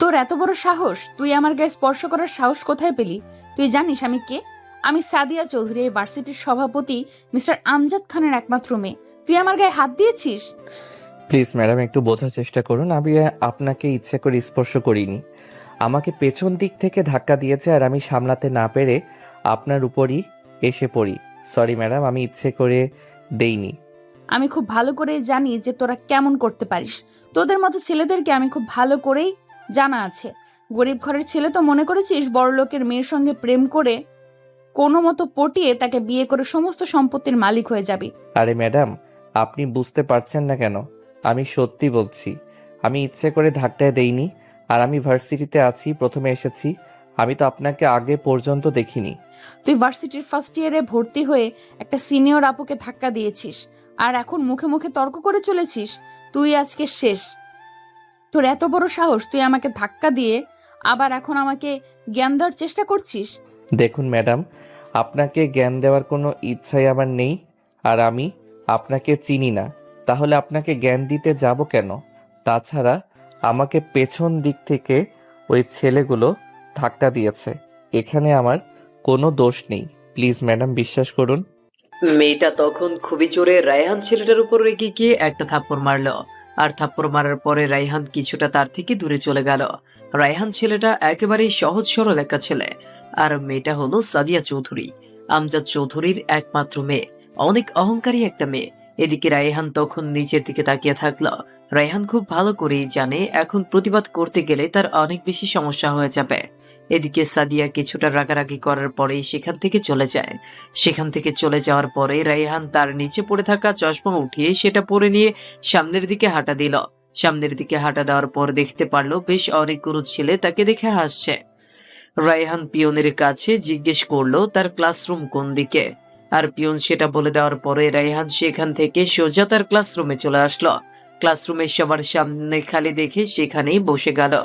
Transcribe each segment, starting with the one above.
তোর এত বড় সাহস! তুই আমার গায়ে স্পর্শ করার সাহস কোথায় পেলি? তুই জানিস আমি কে? আমি সাদিয়া চৌধুরী, এই ভার্সিটির সভাপতি মিস্টার আমজাদ খানের একমাত্র মেয়ে। তুই আমার গায়ে হাত দিয়েছিস? প্লিজ ম্যাডাম, একটু বোঝার চেষ্টা করুন। আমি আপনাকে ইচ্ছে করে স্পর্শ করিনি। আমাকে পেছন দিক থেকে ধাক্কা দিয়েছে আর আমি সামলাতে না পেরে আপনার উপরই এসে পড়ি। সরি ম্যাডাম, আমি ইচ্ছে করে দেইনি। আমি খুব ভালো করেই জানি যে তোরা কেমন করতে পারিস। তোদের মতো ছেলেদেরকে আমি খুব ভালো করেই জানা আছে। গরিব ঘরের ছেলে তো মনে করেছিস বড়লোকের মেয়ের সঙ্গে প্রেম করে কোনো মতো পটিয়ে তাকে বিয়ে করে সমস্ত সম্পত্তির মালিক হয়ে যাবি। আরে ম্যাডাম, আপনি বুঝতে পারছেন না কেন? আমি সত্যি বলছি, আমি ইচ্ছে করে ধাক্কায় দেইনি। আর আমি ভার্সিটিতে আছি, প্রথমে এসেছি। আমি তো আপনাকে আগে পর্যন্ত দেখিনি। তুই ভার্সিটির ফার্স্ট ইয়ারে ভর্তি হয়ে একটা সিনিয়র আপুকে ধাক্কা দিয়েছিস, আর এখন মুখে মুখে তর্ক করে চলেছিস। তুই আজকে শেষ। তোর এত বড় সাহস, তুই আমাকে ধাক্কা দিয়ে আবার এখন আমাকে জ্ঞান দেওয়ার চেষ্টা করছিস? দেখুন ম্যাডাম, আপনাকে জ্ঞান দেওয়ার কোনো ইচ্ছাই আমার নেই। আর আমি আপনাকে চিনি না, তাহলে আপনাকে জ্ঞান দিতে যাব কেন? তাছাড়া আমাকে পেছন দিক থেকে ওই ছেলেগুলো ধাক্কা দিয়েছে, এখানে আমার কোনো দোষ নেই। প্লিজ ম্যাডাম, বিশ্বাস করুন। মেয়েটা তখন খুবই জোরে রায়হান ছেলেটার উপর রেগে গিয়ে একটা থাপ্পড় মারলো। আর থাপ্পড় মারার পরে রায়হান কিছুটা তার থেকে দূরে চলে গেল। রায়হান ছেলেটা একেবারেই সহজ সরল একটা ছেলে। আর মেয়েটা হলো সাদিয়া চৌধুরী, আমজাদ চৌধুরীর একমাত্র মেয়ে। অনেক অহংকারী একটা মেয়ে। এদিকে রায়হান তখন নিচের দিকে তাকিয়ে থাকলো। রায়হান খুব ভালো করেই জানে এখন প্রতিবাদ করতে গেলে তার অনেক বেশি সমস্যা হয়ে যাবে। এদিকে সাদিয়া কিছুটা রাগারাগি করার পরেই সেখান থেকে চলে যায়। সেখান থেকে চলে যাওয়ার পরে রায়হান তার নিচে পড়ে থাকা চশমা উঠিয়ে সেটা পরে নিয়ে সামনের দিকে হাঁটা দিল। সামনের দিকে হাঁটা দেওয়ার পর দেখতে পারলো বেশ অনেকগুলো ছেলে তাকে দেখে হাসছে। রায়হান পিয়নের কাছে জিজ্ঞেস করলো তার ক্লাসরুম কোন দিকে। আর পিয়ন সেটা বলে দেওয়ার পরে রায়হান সেখান থেকে সোজা তার ক্লাসরুমে চলে আসলো। ক্লাসরুমে সবার সামনে খালি দেখে সেখানেই বসে গেল।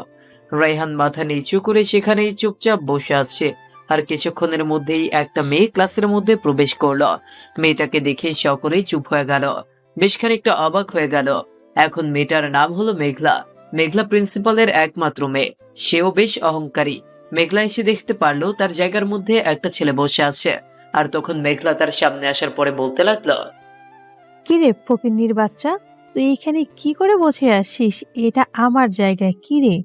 রায়হান মাথা নিচু করে সেখানেই চুপচাপ বসে আছে। আর কিছুক্ষণের মধ্যেই একটা মেয়ে ক্লাসের মধ্যে প্রবেশ করলো। মেয়েটাকে দেখে সকলেই চুপ হয়ে গেল, বেশ খানিকটা অবাক হয়ে গেল। এখন মেয়েটার নাম হলো মেঘলা। মেঘলা প্রিন্সিপালের একমাত্র মেয়ে, সেও বেশ অহংকারী। মেঘলা এসে দেখতে পারলো তার জায়গার মধ্যে একটা ছেলে বসে আছে। আর তখন মেঘলা তার সামনে আসার পরে বলতে লাগলো, কি রে ফকিন্নির বাচ্চা, তুই এখানে কি করে বসে আছিস? এটা আমার জায়গা। কি রে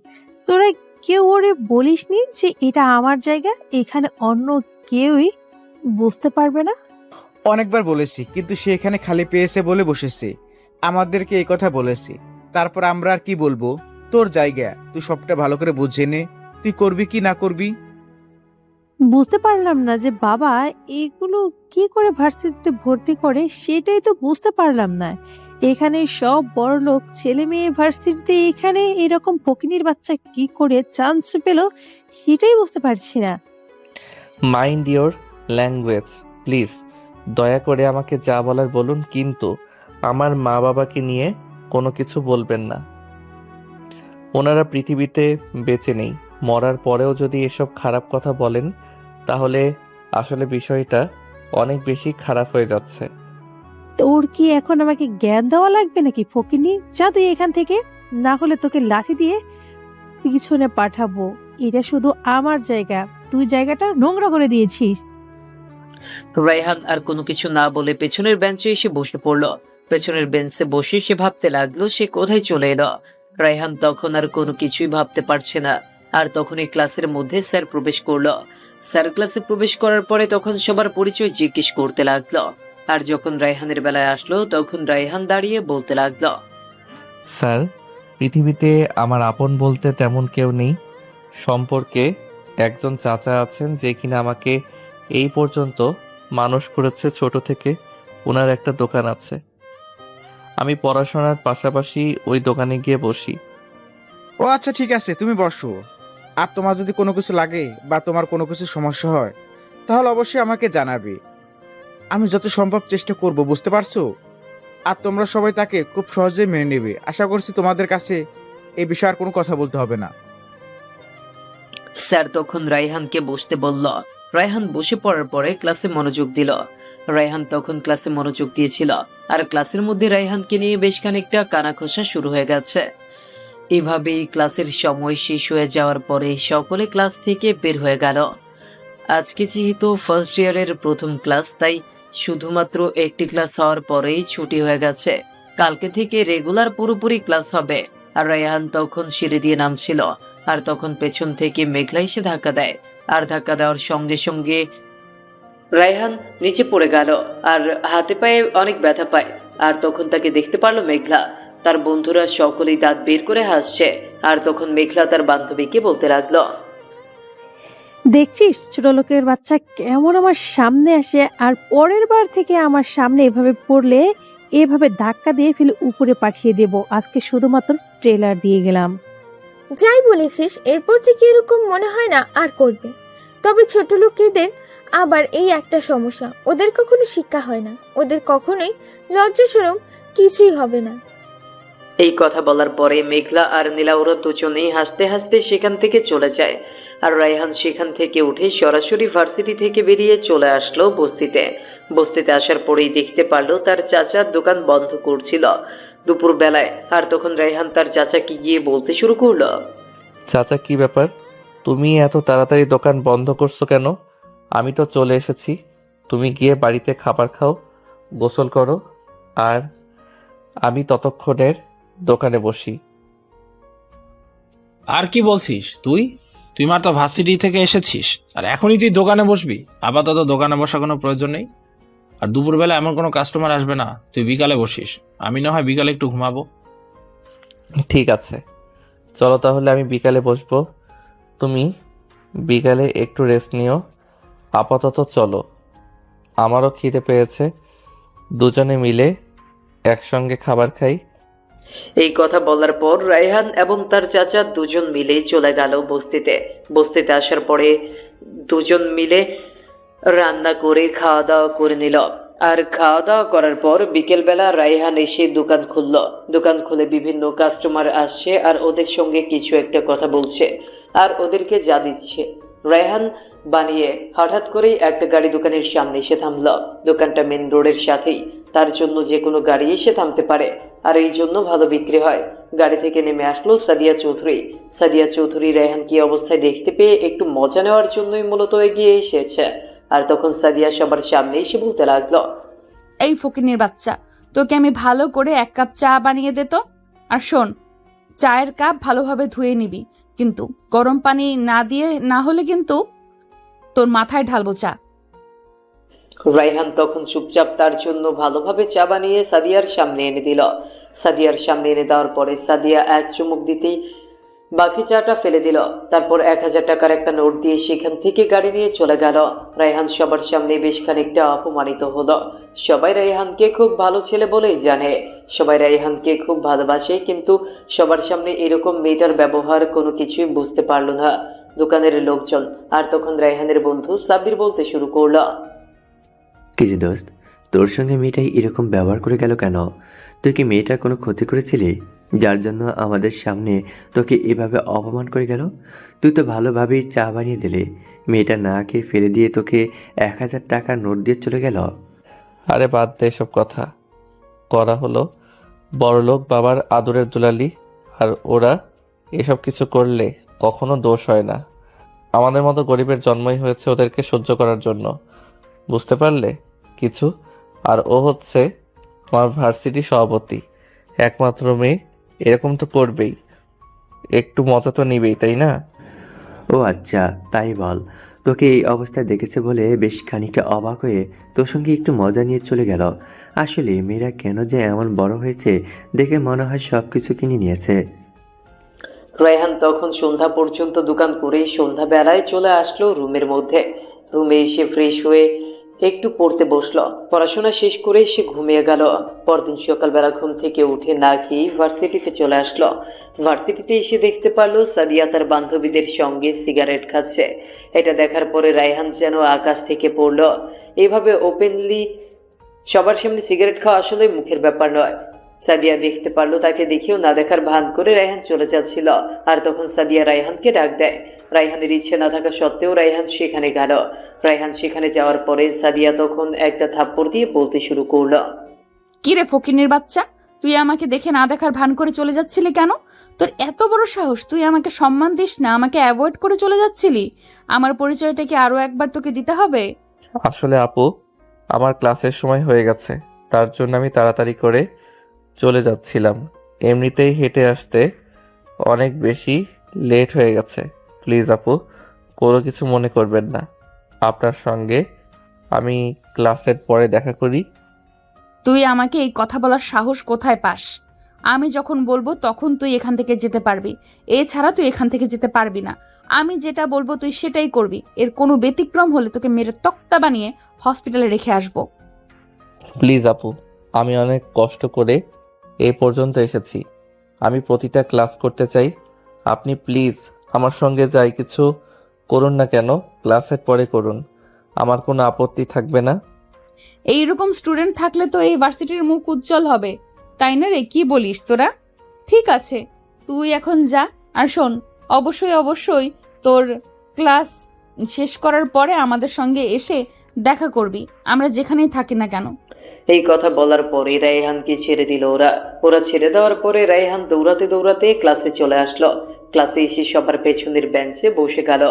তোরা কেউ ওরে বলিসনি যে এটা আমার জায়গা? এখানে অন্য কেউই বুঝতে পারবে না। অনেকবার বলেছি, কিন্তু সে এখানে খালি পেয়েছে বলে বসেছে। আমাদেরকে এই কথা বলেছে, তারপর আমরা আর কি বলবো? তোর জায়গা, তুই সবটা ভালো করে বুঝে নে, তুই করবি কি না করবি। বুঝতে পারলাম না যে বাবা এগুলো কি করে ভার্সিটিতে ভর্তি করে, সেটাই তো বুঝতে পারলাম না। এখানে সব বড়লোক ছেলে মেয়ে ভার্সিটিতে, এখানে এরকম ফকিনীর বাচ্চা কি করে চান্স পেল সেটাই বুঝতে পারছি না। Mind your language please. দয়া করে আমাকে যা বলার বলুন, কিন্তু আমার মা বাবাকে নিয়ে কোনো কিছু বলবেন না। ওনারা পৃথিবীতে বেঁচে নেই। মরার পরেও যদি এসব খারাপ কথা বলেন, তাহলে আসলে বিষয়টা অনেক বেশি খারাপ হয়ে যাচ্ছে। তোর কি এখন আমাকে জ্ঞান দেওয়া লাগবে নাকি ফকিনী? যা তুই এখান থেকে, না হলে তোকে লাথি দিয়ে পিছনে পাঠাবো। এটা শুধু আমার জায়গা, তুই জায়গাটা নোংরা করে দিয়েছিস। রায়হান আর কোনো কিছু না বলে পেছনের বেঞ্চে এসে বসে পড়লো। পেছনের বেঞ্চে বসে সে ভাবতে লাগলো সে কোথায় চলে এলো। রায়হান তখন আর কোনো কিছুই ভাবতে পারছে না। আর তখনই ক্লাসের মধ্যে স্যার প্রবেশ করলো। স্যার ক্লাসে প্রবেশ করার পরে তখন সবার পরিচয় জিজ্ঞেস করতে লাগলো। আর যখন রায়হানের বেলায় আসলো তখন রায়হান দাঁড়িয়ে বলতে লাগলো, স্যার, পৃথিবীতে আমার আপন বলতে তেমন কেউ নেই। সম্পর্কে একজন চাচা আছেন যে কিনা আমাকে এই পর্যন্ত মানুষ করেছে ছোট থেকে। ওনার একটা দোকান আছে, আমি পড়াশোনার পাশাপাশি ওই দোকানে গিয়ে বসি। ও আচ্ছা, ঠিক আছে, তুমি বসো। আর তোমার যদি কোনো কিছু লাগে বা তোমার কোনো কিছু সমস্যা হয়, তাহলে অবশ্যই আমাকে জানাবে। আমি যত সম্ভব চেষ্টা করব, বুঝতে পারছো? আর তোমরা সবাই তাকে খুব সহজেই মেনে নেবে। আশা করছি তোমাদের কাছে এই বিষয়ে আর কোনো কথা বলতে হবে না। স্যার তখন রায়হানকে বসতে বলল। রায়হান বসে পড়ার পরে ক্লাসে মনোযোগ দিল। রায়হান তখন ক্লাসে মনোযোগ দিয়েছিল। আর ক্লাসের মধ্যে রায়হানকে নিয়ে বেশ খানিকটা কানাঘষা শুরু হয়ে গেছে। এভাবেই ক্লাসের সময় শেষ হয়ে যাওয়ার পরে সকলে ক্লাস থেকে বের হয়ে গেল। আজকে যেহেতু ফার্স্ট ইয়ারের প্রথম ক্লাস, তাই শুধুমাত্র একটি ক্লাস হওয়ার পরেই ছুটি হয়ে গেছে। কালকে থেকে রেগুলার পুরোপুরি ক্লাস হবে। আর রায়হান তখন সিঁড়ি দিয়ে নামছিল, আর তখন পেছন থেকে মেঘলা এসে ধাক্কা দেয়। আর ধাক্কা দেওয়ার সঙ্গে সঙ্গে রায়হান নিচে পড়ে গেল আর হাতে পায়ে অনেক ব্যথা পায়। আর তখন তাকে দেখতে পারলো মেঘলা। তার বন্ধুরা সকলেই দাঁত বের করে হাসছে। আর তখন মেঘলা তার বান্ধবীকে বলতে লাগলো, দেখছিস ছোট লোকের বাচ্চা কেমন আমার সামনে আসে, আর পরের বার থেকে আমার সামনে এভাবে পড়লে এভাবে ধাক্কা দিয়ে ফেলে উপরে পাঠিয়ে দেব। আজকে শুধুমাত্র ট্রেলার দিয়ে গেলাম। যাই বলেছিস, এরপর থেকে এরকম মনে হয় না আর করবে। তবে ছোট লোকেদের আবার এই একটা সমস্যা, ওদের কখনো শিক্ষা হয় না, ওদের কখনোই লজ্জা শরম কিছুই হবে না। এই কথা বলার পরে মেঘলা আর নীলাউরা দুজনেই হাসতে হাসতে সেখান থেকে চলে যায়। আর রায়হান সেখান থেকে উঠে সরাসরি ভার্সিটি থেকে বেরিয়ে চলে আসলো বস্তিতে। বস্তিতে আসার পরেই দেখতে পারলো তার চাচার দোকান বন্ধ করছিল দুপুর বেলায়। আর তখন রায়হান তার চাচাকে গিয়ে বলতে শুরু করলো, চাচা কি ব্যাপার, তুমি এত তাড়াতাড়ি দোকান বন্ধ করছো কেন? আমি তো চলে এসেছি। তুমি গিয়ে বাড়িতে খাবার খাও, গোসল করো, আর আমি ততক্ষণের দোকানে বসি। আর কি বলছিস তুই মাত্র ভার্সিটি থেকে এসেছিস আর এখনই তুই দোকানে বসবি? আপাতত দোকানে বসার কোনো প্রয়োজন নেই। আর দুপুরবেলা এমন কোনো কাস্টমার আসবে না, তুই বিকালে বসিস। আমি না হয় বিকালে একটু ঘুমাবো। ঠিক আছে, চলো তাহলে আমি বিকালে বসবো। তুমি বিকালে একটু রেস্ট নিও। আপাতত চলো, আমারও খিদে পেয়েছে। দুজনে মিলে একসঙ্গে খাবার খাই। এই কথা বলার পর রায়হান এবং তার চাচা দুজন মিলে চলে গেল বস্তিতে। বস্তিতে আসার পরে দুজন মিলে রান্না করে খাওয়া দাওয়া করে নিল। আর খাওয়া দাওয়া করার পর বিকেলবেলা রায়হান এসে দোকান খুলল। দোকান খুলে বিভিন্ন কাস্টমার আসছে আর ওদের সঙ্গে কিছু একটা কথা বলছে আর ওদেরকে যা দিচ্ছে। রায়হান বানিয়ে হঠাৎ করেই একটা গাড়ি দোকানের সামনে এসে থামল। দোকানটা মেন রোডের সাথেই, তার জন্য যে কোনো গাড়ি এসে থামতে পারে আর এই জন্য ভালো বিক্রি হয়। গাড়ি থেকে নেমে আসলো সাদিয়া চৌধুরী। সাদিয়া চৌধুরী রায়হান কি অবস্থায় দেখতে পেয়ে একটু মজা নেওয়ার জন্যই মূলত এগিয়ে এসেছে। আর তখন সাদিয়া সবার সামনে এসে বলতে লাগলো, এই ফকিনের বাচ্চা, তোকে আমি ভালো করে 1 কাপ চা বানিয়ে দে তো। আর শোন, চায়ের কাপ ভালোভাবে ধুয়ে নিবি, কিন্তু গরম পানি না দিয়ে, না হলে কিন্তু তোর মাথায় ঢালবো চা। রায়হান তখন চুপচাপ তার জন্য ভালোভাবে চা বানিয়ে সাদিয়ার সামনে এনে দিল। সাদিয়ার সামনে এনে দেওয়ার পরে সাদিয়া এক চুমুক দিতেই বাকি চাটা ফেলে দিল। তারপর 1000 টাকার একটা নোট দিয়ে সেখান থেকে গাড়ি নিয়ে চলে গেল। রায়হান সবার সামনে বেশ খানিকটা অপমানিত হলো। সবাই রায়হানকে খুব ভালো ছেলে বলেই জানে, সবাই রায়হানকে খুব ভালোবাসে, কিন্তু সবার সামনে এরকম মেয়েটার ব্যবহার কোনো কিছুই বুঝতে পারল না দোকানের লোকজন। আর তখন রায়হানের বন্ধু সাব্বির বলতে শুরু করলো, কিরে দোস্ত, তোর সঙ্গে মেয়েটাই এরকম ব্যবহার করে গেল কেন? তুই কি মেয়েটার কোনো ক্ষতি করেছিলি যার জন্য আমাদের সামনে তোকে এভাবে অপমান করে গেল? তুই তো ভালোভাবেই চা বানিয়ে দিলি, মেয়েটা না খেয়ে ফেলে দিয়ে তোকে 1000 টাকার নোট দিয়ে চলে গেল। আরে বাদ দে এসব কথা। করা হলো বড়লোক বাবার আদরের দুলালি, আর ওরা এসব কিছু করলে কখনো দোষ হয় না। আমাদের মতো গরিবের জন্মই হয়েছে ওদেরকে সহ্য করার জন্য, বুঝতে পারলে কিছু? আর ও হচ্ছে আমার ভার্সিটি সভাপতি, একমাত্র মেয়ে, এরকম তো করবেই, একটু মজা তো নিবেই, তাই না? ও আচ্ছা, তাই বল। তোকে এই অবস্থায় দেখেছে বলে বেশ খানিকটা অবাক হয়ে তোর সঙ্গে একটু মজা নিয়ে চলে গেল। আসলে মেয়েরা কেন যে এমন বড় হয়েছে দেখে মনে হয় সব কিছু কিনে নিয়েছে। রায়হান তখন সন্ধ্যা পর্যন্ত দোকান করে সন্ধ্যাবেলায় চলে আসলো রুমের মধ্যে। রুমে এসে ফ্রেশ হয়ে একটু পড়তে বসলো। পড়াশোনা শেষ করে সে ঘুমিয়ে গেল। পরদিন সকালবেলা ঘুম থেকে উঠে না খেয়ে ভার্সিটিতে চলে আসলো। ভার্সিটিতে এসে দেখতে পারলো সাদিয়া তার বান্ধবীদের সঙ্গে সিগারেট খাচ্ছে। এটা দেখার পরে রায়হান যেন আকাশ থেকে পড়লো। এভাবে ওপেনলি সবার সামনে সিগারেট খাওয়া আসলে মুখের ব্যাপার নয়। সাদিয়া দেখতে পারলো, তাকে দেখেও না দেখার ভান করে রায়হান চলে যাচ্ছিল। আর তখন সাদিয়া রায়হানকে ডাক দেয়। রায়হানের ইচ্ছে না থাকা সত্ত্বেও রায়হান সেখানে গেল। রায়হান সেখানে যাওয়ার পরে সাদিয়া তখন একটা থাপ্পড় দিয়ে বলতে শুরু করলো, কি রে ফকিনের বাচ্চা, তুই আমাকে দেখে না দেখার ভান করে চলে যাচ্ছিলি কেন? তোর এত বড় সাহস, তুই আমাকে সম্মান দিস না, আমাকে অ্যাভয়েড করে চলে যাচ্ছিলি? আমার পরিচয়টা কি আরো একবার তোকে দিতে হবে? আসলে আপু, আমার ক্লাসের সময় হয়ে গেছে, তার জন্য আমি তাড়াতাড়ি করে চলে যাচ্ছিলাম। এমনিতেই হেঁটে আসতে অনেক বেশি লেট হয়ে গেছে। প্লিজ আপু, কোনো কিছু মনে করবেন না। আপনার সঙ্গে আমি ক্লাসের পরে দেখা করি। তুই আমাকে এই কথা বলার সাহস কোথায় পাস? আমি যখন বলবো তখন তুই এখান থেকে যেতে পারবি, এছাড়া তুই এখান থেকে যেতে পারবি না। আমি যেটা বলবো তুই সেটাই করবি। এর কোনো ব্যতিক্রম হলে তোকে মেরে তক্তা বানিয়ে হসপিটালে রেখে আসবো। প্লিজ আপু, আমি অনেক কষ্ট করে এ পর্যন্ত এসেছি। আমি প্রতিটা ক্লাস করতে চাই। আপনি প্লিজ আমার সঙ্গে যাই কিছু করুন না কেন, ক্লাসের পরে করুন, আমার কোনো আপত্তি থাকবে না। এইরকম স্টুডেন্ট থাকলে তো এই ভার্সিটির মুখ উজ্জ্বল হবে, তাই না রে? কি বলিস তোরা? ঠিক আছে, তুই এখন যা। আর শোন, অবশ্যই অবশ্যই তোর ক্লাস শেষ করার পরে আমাদের সঙ্গে এসে দেখা করবি, আমরা যেখানেই থাকি না কেন। এই কথা বলার পরে রায়হানকে ছেড়ে দিল ওরা। ওরা ছেড়ে দেওয়ার পরে রায়হান দৌড়াতে দৌড়াতে ক্লাসে চলে আসলো। ক্লাসে এসে সবার পেছনের বেঞ্চে বসে গেল।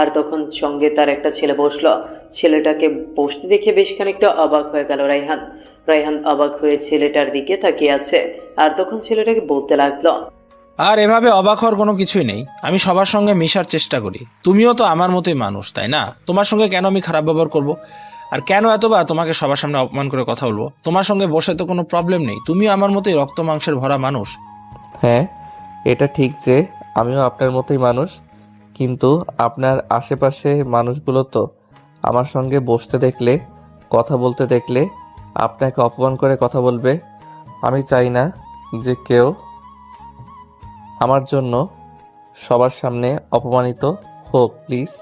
আর তখন সঙ্গে তার একটা ছেলে বসলো। ছেলেটাকে বসতে দেখে বেশ খানিকটা অবাক হয়ে গেল রায়হান। রায়হান অবাক হয়ে ছেলেটার দিকে তাকিয়ে আছে। আর তখন ছেলেটাকে বলতে লাগলো, আর এভাবে অবাক হওয়ার কোনো কিছুই নেই। আমি সবার সঙ্গে মিশার চেষ্টা করি। তুমিও তো আমার মতোই মানুষ, তাই না? তোমার সঙ্গে কেন আমি খারাপ ব্যবহার করব? আর কেন এতবার তোমাকে সবার সামনে অপমান করে কথা বলবো? তোমার সঙ্গে বসে তো কোনো প্রবলেম নেই, তুমিও আমার মতোই রক্ত মাংসের ভরা মানুষ। হ্যাঁ, এটা ঠিক যে আমিও আপনার মতোই মানুষ, কিন্তু আপনার আশেপাশে মানুষগুলো তো আমার সঙ্গে বসতে দেখলে, কথা বলতে দেখলে আপনাকে অপমান করে কথা বলবে। আমি চাই না যে কেউ আমার জন্য সবার সামনে অপমানিত হোক, প্লিজ।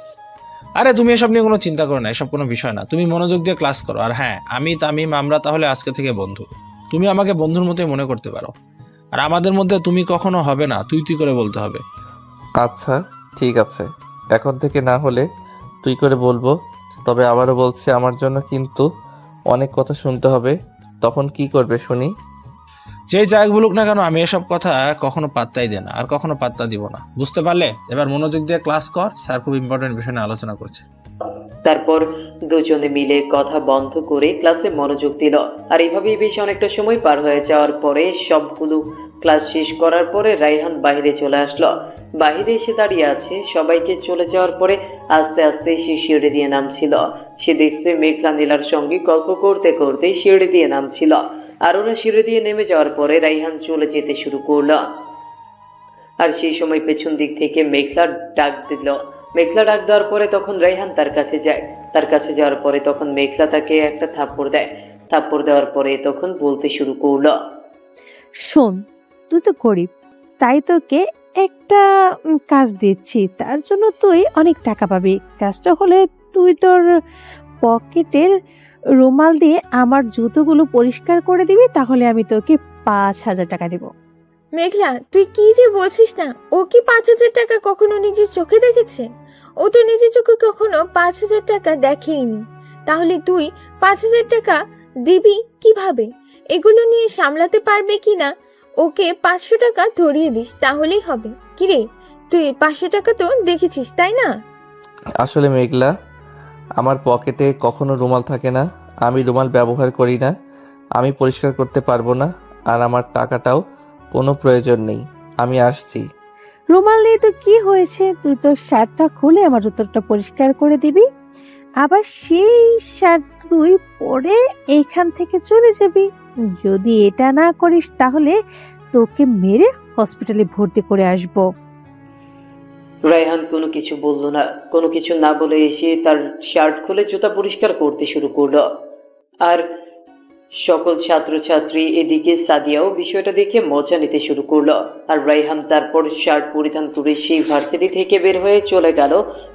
আরে তুমি এসব নিয়ে কোনো চিন্তা করো না, এসব কোনো বিষয় না। তুমি মনোযোগ দিয়ে ক্লাস করো। আর হ্যাঁ, আমি তামিম, আমরা তাহলে আজকে থেকে বন্ধু। তুমি আমাকে বন্ধুর মতোই মনে করতে পারো। আর আমাদের মধ্যে তুমি কখনো হবে না, তুই তুই করে বলতে হবে। আচ্ছা ঠিক আছে, এখন থেকে না হলে তুই করে বলবো। তবে আবারও বলছি, আমার জন্য কিন্তু অনেক কথা শুনতে হবে। তখন কি করবে শুনি? যেই যাই বলুক না কেন, আমি এসব কথা কখনো পাত্তাই দিই না, আর কখনো পাত্তা দিব না। বুঝতে পারলে? এবার মনোযোগ দিয়ে ক্লাস কর, স্যার খুব ইম্পর্টেন্ট বিষয় নিয়ে আলোচনা করছে। তারপর দুজনে মিলে কথা বন্ধ করে ক্লাসে মনোযোগ দিল। আর এইভাবেই বেশ অনেকটা সময় পার হয়ে যাওয়ার পরে সবগুলো ক্লাস শেষ করার পরে রায়হান বাইরে চলে আসলো। বাইরে এসে দাঁড়িয়ে আছে। সবাইকে চলে যাওয়ার পরে আস্তে আস্তে সে সিঁড়ি দিয়ে নামছিল। সে দেখছে মেঘলা নীলার সঙ্গে গল্প করতে করতে সিঁড়ি দিয়ে নামছিল। আর ওরা সিঁড়ি দিয়ে নেমে যাওয়ার পরে রায়হান চলে যেতে শুরু করলো। আর সেই সময় পেছন দিক থেকে মেঘলা ডাক দিল। মেঘলা ডাক দেওয়ার পরে তখন রায়হান তার কাছে যায়। তার কাছে যাওয়ার পরে তখন মেঘলা তাকে একটা থাপ্পড় দেয়। থাপ্পড় দেওয়ার পরে তখন বলতে শুরু করলো, শোন, তুই তো গরিব, তাই তোকে একটা কাজ দিচ্ছি, তার জন্য তুই অনেক টাকা পাবি। কাজটা হলে তুই তোর পকেটের রুমাল দিয়ে আমার জুতোগুলো পরিষ্কার করে দিবি, তাহলে আমি তোকে 5,000 টাকা দেব। মেঘলা, তুই কি যে বলছিস না? ও কি 5,000 টাকা কখনো নিজের চোখে দেখেছে? ও তো নিজের চোখে কখনো 5,000 টাকা দেখেইনি। তাহলে তুই 5,000 টাকা দিবি কিভাবে? এগুলো নিয়ে সামলাতে পারবে কিনা? ওকে 500 টাকা ধরিয়ে দিস, তাহলেই হবে। কিরে, তুই 500 টাকা তো দেখেছিস, তাই না? আসলে মেঘলা, আমার পকেটে কখনো রুমাল থাকে না, আমি রুমাল ব্যবহার করি না, আমি পরিষ্কার করতে পারবো না, আর আমার টাকাটাও কোনো প্রয়োজন নেই। আমি আসছি। রুমাল নেই তো কি হয়েছে, তুই তোর শার্টটা খুলে আমার জুতোটা পরিষ্কার করে দিবি, আবার সেই শার্ট তুই পরে এখান থেকে চলে যাবি। যদি এটা না করিস তাহলে তোকে মেরে হসপিটালে ভর্তি করে আসবো। রায়হান কোনো কিছু বলল না। কোনো কিছু না বলে এসে তার শার্ট খুলে জুতা পরিষ্কার করতে শুরু করলো। আর সকল ছাত্রছাত্রী, এদিকে সাদিয়াও বিষয়টা দেখে মজা নিতে শুরু করলো। আর রায়হান তারপর শার্ট পরিধান করে সেই ভার্সিটি থেকে বের হয়ে চলে গেল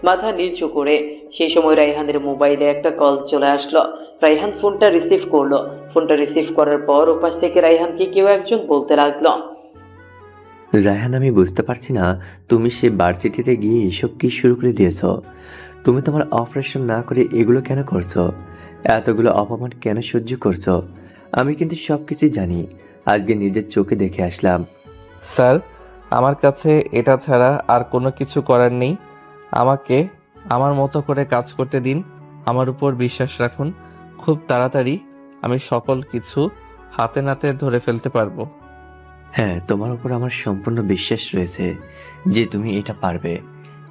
মাথা নিচু করে। সেই সময় রায়হানের মোবাইলে একটা কল চলে আসলো। রায়হান ফোনটা রিসিভ করলো। ফোনটা রিসিভ করার পর ওপাশ থেকে রায়হানকে কেউ একজন বলতে লাগলো, রায়হান, আমি বুঝতে পারছি না তুমি সে ভার্সিটিতে গিয়ে এসব কি শুরু করে দিয়েছ। তুমি তোমার অপারেশন না করে এগুলো কেন করছো? এতগুলো অপমান কেন সহ্য করছো? আমি কিন্তু সব কিছুই জানি। আজকে নিজের চোখে দেখে আসলাম। স্যার, আমার কাছে এটা ছাড়া আর কোনো কিছু করার নেই। আমাকে আমার মতো করে কাজ করতে দিন। আমার উপর বিশ্বাস রাখুন। খুব তাড়াতাড়ি আমি সকল কিছু হাতে নাতে ধরে ফেলতে পারবো। হ্যাঁ, তোমার উপর আমার সম্পূর্ণ বিশ্বাস রয়েছে যে তুমি এটা পারবে।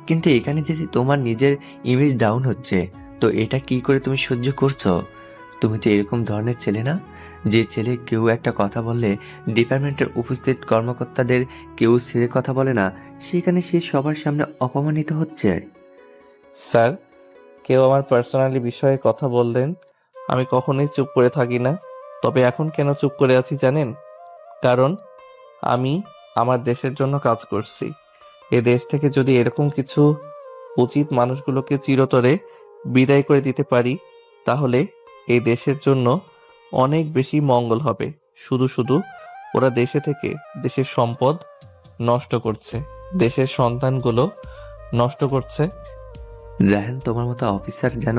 কিন্তু এখানে যদি তোমার নিজের ইমেজ ডাউন হচ্ছে, তো এটা কি করে তুমি সহ্য করছো? তুমি তো এরকম ধরনের ছেলে না, যে ছেলে কেউ একটা কথা বললে ডিপার্টমেন্টের উপস্থিত কর্মকর্তাদের কেউ ছেড়ে কথা বলে না, সেখানে সে সবার সামনে অপমানিত হচ্ছে। স্যার, কেউ আমার পার্সোনালি বিষয়ে কথা বললেন আমি কখনোই চুপ করে থাকি না। তবে এখন কেন চুপ করে আছি জানেন? কারণ আমি আমার দেশের জন্য কাজ করছি। এ দেশ থেকে যদি এরকম কিছু উচিত মানুষগুলোকে চিরতরে বিদায় করে দিতে পারি, তাহলে এই দেশের জন্য অনেক বেশি মঙ্গল হবে। শুধু শুধু ওরা দেশে থেকে দেশের সম্পদ নষ্ট করছে, দেশের সন্তানগুলো নষ্ট করছে। রায়হান, তোমার মতো অফিসার যেন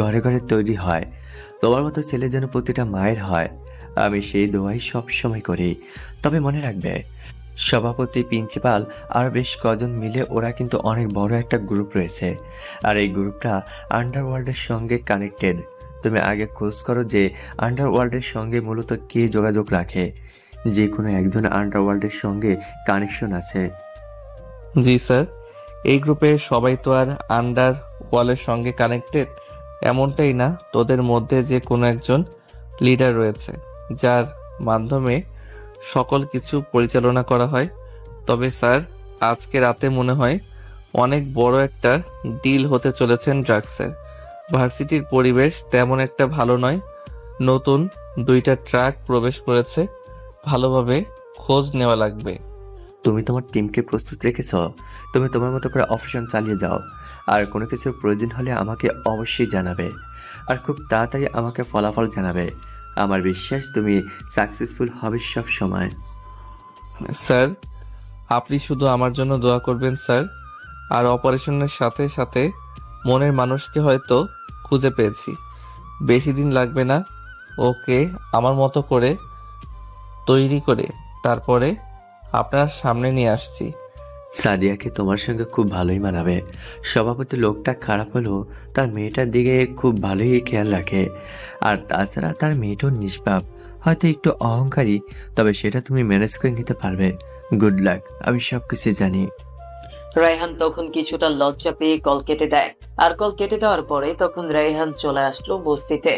ঘরে ঘরে তৈরি হয়, তোমার মতো ছেলে যেন প্রতিটা মায়ের হয়। আমি সেই দোয়াই সব সময় করি। তবে মনে রাখবে, সভাপতি, প্রিন্সিপাল আর বেশ কজন মিলে ওরা কিন্তু অনেক বড় একটা গ্রুপ রয়েছে, আর এই গ্রুপটা আন্ডারওয়ার্ল্ডের সঙ্গে কানেক্টেড। তুমি আগে খোঁজ করো যে আন্ডারওয়ার্ল্ডের সঙ্গে মূলত কে যোগাযোগ রাখে। যে কোনো একজন আন্ডারওয়ার্ল্ডের সঙ্গে কানেকশন আছে। জি স্যার, এই গ্রুপে সবাই তো আর আন্ডার ওয়ালের সঙ্গে কানেক্টেড এমনটাই না। তোদের মধ্যে যে কোনো একজন লিডার রয়েছে, যার মাধ্যমে সকল কিছু পরিচালনা করা হয়। তবে স্যার, আজকে রাতে মনে হয় অনেক বড় একটা ডিল হতে চলেছেন ড্রাগসের। ভার্সিটির পরিবেশ তেমন একটা ভালো নয়। নতুন 2টা ট্রাক প্রবেশ করেছে, ভালোভাবে খোঁজ নেওয়া লাগবে। তুমি তোমার টিমকে প্রস্তুত রেখেছ। তুমি তোমার মতো করে অপারেশন চালিয়ে যাও, আর কোনো কিছুর প্রয়োজন হলে আমাকে অবশ্যই জানাবে, আর খুব তাড়াতাড়ি আমাকে ফলাফল জানাবে। আমার বিশ্বাস তুমি সাকসেসফুল হবে সব সময়। স্যার, আপনি শুধু আমার জন্য দোয়া করবেন স্যার। আর অপারেশনের সাথে সাথে মনের মানুষকে হয়তো খুঁজে পেয়েছি। বেশি দিন লাগবে না, ওকে আমার মতো করে তৈরি করে তারপরে আপনার সামনে নিয়ে আসছি। সাদিয়াকে তোমার সঙ্গে খুব ভালোই মানাবে। সভাপতি লোকটা খারাপ হলেও তার মেয়েটার দিকে খুব ভালোই খেয়াল রাখে, আর তাছাড়া তার মেয়েটাও নিষ্পাপ, হয়তো একটু অহংকারী, তবে সেটা তুমি ম্যানেজ করে নিতে পারবে। গুড লাক, আমি সব কিছু জানি। রায়হান তখন কিছুটা লজ্জা পেয়ে কল কেটে দেয়। আর কল কেটে দেওয়ার পরে তখন রায়হান চলে আসলো বস্তিতে।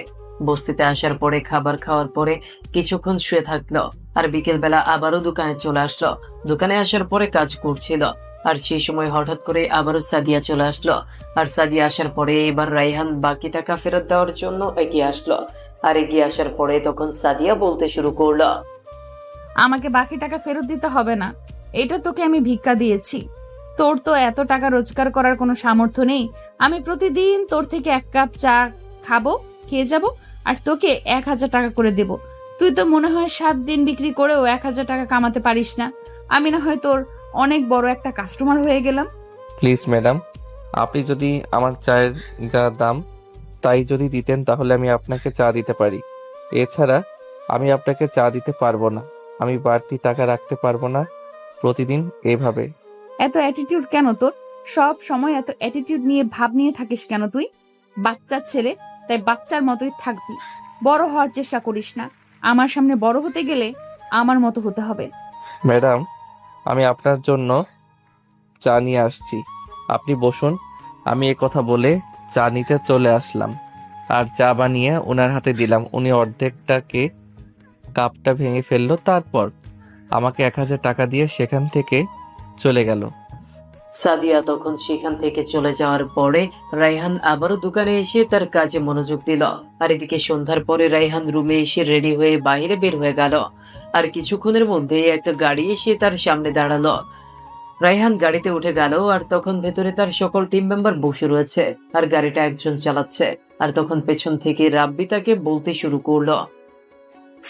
বস্তিতে আসার পরে খাবার খাওয়ার পরে কিছুক্ষণ শুয়ে থাকলো, আর বিকেল বেলা আবারও দোকানে চলে আসলো। দোকানে আসার পরে কাজ করছিল, আর সেই সময় হঠাৎ করে আবারও সাদিয়া চলে আসলো। আর সাদিয়া আসার পরে এবার রায়হান বাকি টাকা ফেরত দেওয়ার জন্য এগিয়ে আসলো। আর এগিয়ে আসার পরে তখন সাদিয়া বলতে শুরু করলো, আমাকে বাকি টাকা ফেরত দিতে হবে না, এটা তোকে আমি ভিক্ষা দিয়েছি। তোর তো এত টাকা রোজগার করার কোনো সামর্থ্য নেই। আমি প্রতিদিন তোর থেকে 1 কাপ চা খাবো, খেয়ে যাব, আর তোকে 1000 টাকা করে দেব। তুই তো মনে হয় 7 দিন বিক্রি করেও 1000 টাকা কামাতে পারিস না। আমি না হয় তোর অনেক বড় একটা কাস্টমার হয়ে গেলাম। প্লিজ ম্যাডাম, আপনি যদি আমার চায়ের যা দাম তাই যদি দিতেন তাহলে আমি আপনাকে চা দিতে পারি। এছাড়া আমি আপনাকে চা দিতে পারবো না। আমি বাড়তি টাকা রাখতে পারবো না প্রতিদিন এভাবে। এত অ্যাটিটিউড কেন তোর? সব সময় এত অ্যাটিটিউড নিয়ে ভাব নিয়ে থাকিস কেন তুই? বাচ্চা ছেলে, তাই বাচ্চার মতোই থাকবি। বড় হওয়ার চেষ্টা করিস না। আমার সামনে বড় হতে গেলে আমার মতো হতে হবে। ম্যাডাম, আমি আপনার জন্য চা নিয়ে আসছি, আপনি বসুন। আমি এ কথা বলে চা নিতে চলে আসলাম, আর চা বানিয়ে ওনার হাতে দিলাম। উনি অর্ধেকটাকে কাপটা ভেঙে ফেললো, তারপর আমাকে 1000 টাকা দিয়ে সেখান থেকে চলে গেল। সাদিয়া তখন সেখান থেকে চলে যাওয়ার পরে রায়হান আবারও দোকানে এসে তার কাজে মনোযোগ দিল। আর এদিকে সন্ধ্যার পরে রায়হান রুমে এসে রেডি হয়ে বাইরে বের হয়ে গেল। আর কিছুক্ষণের মধ্যে একটা গাড়ি এসে তার সামনে দাঁড়ালো। রায়হান গাড়িতে উঠে গেল, আর তখন ভেতরে তার সকল টিম মেম্বার বসে রয়েছে, আর গাড়িটা একজন চালাচ্ছে। আর তখন পেছন থেকে রাব্বি তাকে বলতে শুরু করলো,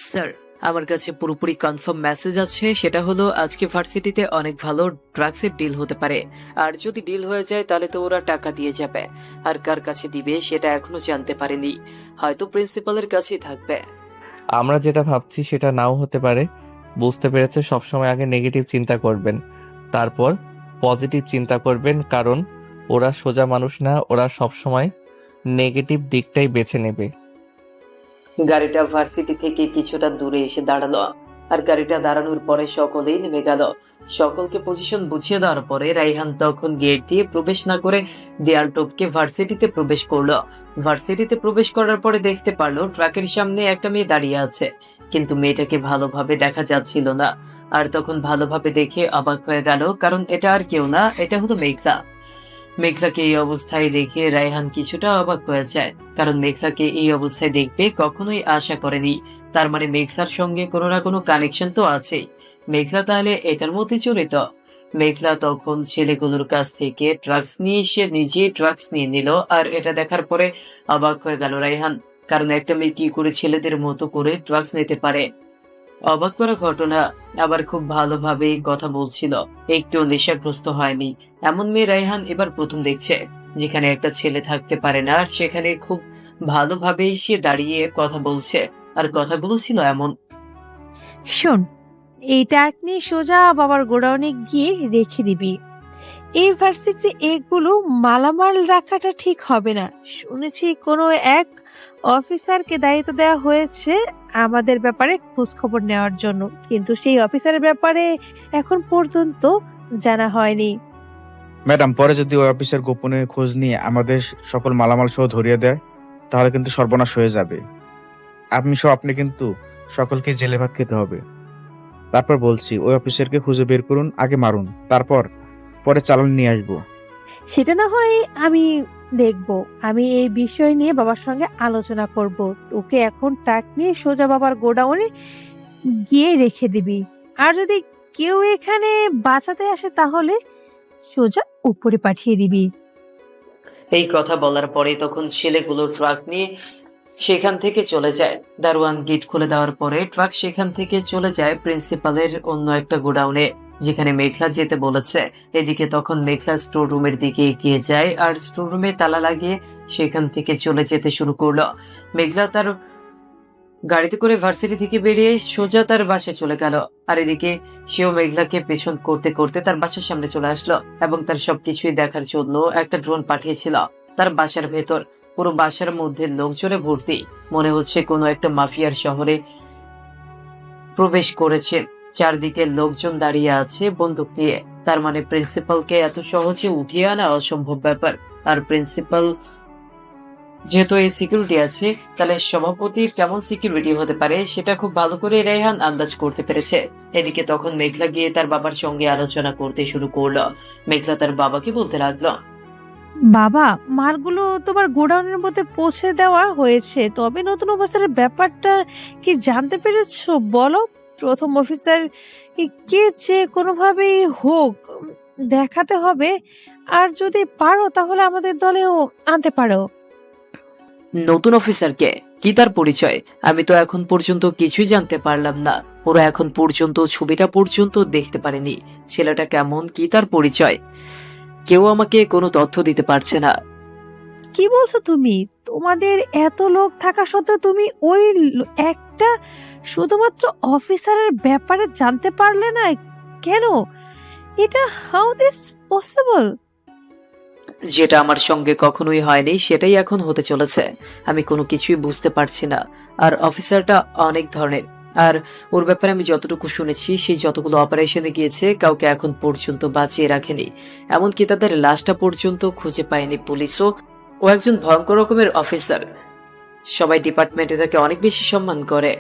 স্যার, আমার কাছে পুরোপুরি কনফার্ম মেসেজ আছে। সেটা হলো আজকে ভার্সিটিতে অনেক ভালো ড্রাগসের ডিল হতে পারে। আর যদি ডিল হয়ে যায় তাহলে তো ওরা টাকা দিয়ে যাবে। আর কার কাছে দিবে সেটা এখনো জানতে পারেনি, হয়তো প্রিন্সিপালের কাছেই থাকবে। আমরা যেটা ভাবছি সেটা নাও হতে পারে। বুঝতে পেরেছে সবসময় আগে নেগেটিভ চিন্তা করবেন, তারপর পজিটিভ চিন্তা করবেন, কারণ ওরা সোজা মানুষ না, ওরা সবসময় নেগেটিভ দিকটাই বেছে নেবে। গাড়িটা ভার্সিটি থেকে কিছুটা দূরে এসে দাঁড়ালো, আর গাড়িটা দাঁড়ানোর পরে সকলেই নেমে গেল। সকলকে পজিশন বুঝিয়ে দেওয়ার পরে রাইহান তখন গেট দিয়ে প্রবেশ না করে দেয়াল টপকে ভার্সিটিতে প্রবেশ করলো। ভার্সিটিতে প্রবেশ করার পরে দেখতে পারলো ট্রাকের সামনে একটা মেয়ে দাঁড়িয়ে আছে, কিন্তু মেয়েটাকে ভালোভাবে দেখা যাচ্ছিল না। আর তখন ভালোভাবে দেখে অবাক হয়ে গেল, কারণ এটা আর কেউ না, এটা হলো মেঘলা। মেঘলাকে এই অবস্থায় দেখে রায়হান কিছুটা অবাক হয়ে যায়, কারণ মেঘলাকে এই অবস্থায় দেখবে কখনোই আশা করেনি। তার মানে মেঘলার সঙ্গে কোনো না কোনো কানেকশন তো আছেই। মেঘলা তাহলে এটার মধ্যে জড়িত। মেঘলা তখন ছেলেগুলোর কাছ থেকে ড্রাগস নিয়ে এসে নিজে ড্রাগস নিয়ে নিল, আর এটা দেখার পরে অবাক হয়ে গেল রায়হান, কারণ একটা মেয়ে কি করে ছেলেদের মতো করে ড্রাগস নিতে পারে। অবাক করা ঘটনা, আবার খুব ভালোভাবে কথা বলছিল, একটু নেশাগ্রস্ত হয়নি। এমন মেয়ে রায়হান এবার প্রথম দেখছে, যেখানে একটা ছেলে থাকতে পারে না, সেখানে খুব ভালোভাবেই সে দাঁড়িয়ে কথা বলছে, আর কথাগুলো ছিল এমন। শোন, এই টাক নিয়ে সোজা বাবার গোডাউনে গিয়ে রেখে দিবি। এই ভার্সিটি এগুলো মালামাল রাখাটা ঠিক হবে না। শুনেছি কোনো এক অফিসারকে দায়িত্ব দেওয়া হয়েছে আমাদের ব্যাপারে খোঁজ খবর নেওয়ার জন্য, কিন্তু সেই অফিসারের ব্যাপারে এখন পর্যন্ত জানা হয়নি। ম্যাডাম, পরে যদি ওই অফিসার গোপনে খোঁজ নিয়ে আমাদের সকল মালামাল সহ ধরিয়ে দেয়, তাহলে কিন্তু সর্বনাশ হয়ে যাবে। আপনি কিন্তু সকলকে জেলে ভাত খেতে হবে। তারপর বলছি, ওই অফিসারকে খুঁজে বের করুন, আগে মারুন, তারপর পরে চালান নিয়ে আসবো। সেটা না হয় আমি দেখব। আমি এই বিষয় নিয়ে বাবার সঙ্গে আলোচনা করব। তোকে এখন টাক নিয়ে সোজা বাবার গোডাউনে গিয়ে রেখে দিবি। আর যদি কেউ এখানে বাঁচাতে আসে তাহলে সোজা উপরে পাঠিয়ে দিবি। এই কথা বলার পরে তখন ছেলেগুলো ট্রাক নিয়ে সেখান থেকে চলে যায়। দারোয়ান গেট খুলে দেওয়ার পরে ট্রাক সেখান থেকে চলে যায় প্রিন্সিপালের অন্য একটা গোডাউনে, যেখানে মেঘলা যেতে বলেছে। এদিকে তখন মেঘলা স্টোর রুমের দিকে এগিয়ে যায়, আর স্টোর রুমে তালা লাগিয়ে সেখান থেকে চলে যেতে শুরু করলো। মেঘলা তার গাড়িতে করে ভার্সিটি থেকে বেরিয়ে সোজা তার বাসায় চলে গেল, আর এদিকে সেও মেঘলাকে পেছন করতে করতে তার বাসার সামনে চলে আসলো, এবং তার সবকিছুই দেখার জন্য একটা ড্রোন পাঠিয়েছিল তার বাসার ভেতর। পুরো বাসার মধ্যে লোকজনে ভর্তি, মনে হচ্ছে কোনো একটা মাফিয়ার শহরে প্রবেশ করেছে। চারদিকে লোকজন দাঁড়িয়ে আছে বন্দুক নিয়ে, তার মানে প্রিন্সিপালকে এত সহজে উঠিয়ে আনা অসম্ভব ব্যাপার। আর প্রিন্সিপাল যেহেতু এই সিকিউরিটি আছে, তাহলে সভাপতির কেমন সিকিউরিটি হতে পারে সেটা খুব ভালো করে রায়হান আন্দাজ করতে পেরেছে। এদিকে তখন মেঘলা গিয়ে তার বাবার সঙ্গে আলোচনা করতে শুরু করলো। মেঘলা তার বাবাকে বলতে লাগলো, বাবা, মালগুলো তোমার গোডাউনের মধ্যে পৌঁছে দেওয়া হয়েছে, তবে নতুন অফিসারের ব্যাপারটা কি জানতে পেরেছো? বলো। প্রথম অফিসার কে যে কোনোভাবেই হোক দেখাতে হবে, আর যদি পারো তাহলে আমাদের দলেও আনতে পারো। নতুন অফিসারকে? কি তার পরিচয়? আমি তো এখন পর্যন্ত কিছুই জানতে পারলাম না। ওরা এখন পর্যন্ত ছবিটা পর্যন্ত দেখতে পারেনি। ছেলেটা কেমন, কি তার পরিচয়, কেউ আমাকে কোনো তথ্য দিতে পারছে না। কি বলছো তুমি? তোমাদের এত লোক থাকা সত্ত্বেও তুমি ওই একটা শুধুমাত্র অফিসারের ব্যাপারে জানতে পারলে না কেন? এটা হাউ দিস পসিবল? যেটা আমার সঙ্গে কখনোই হয়নি সেটাই এখন হতে চলেছে। আমি কোনো কিছুই বুঝতে পারছি না। আর অফিসারটা অনেক ধরনের, আর ওর ব্যাপারে আমি যতটুকু শুনেছি, সেই যতগুলো অপারেশনে গিয়েছে কাউকে এখন পর্যন্ত বাঁচিয়ে রাখেনি, এমনকি তাদের লাশটা পর্যন্ত খুঁজে পায়নি পুলিশও। ও একজন ভয়ঙ্কর রকমের অফিসার, সবাই ডিপার্টমেন্টে তাকে অনেক বেশি সম্মান করে।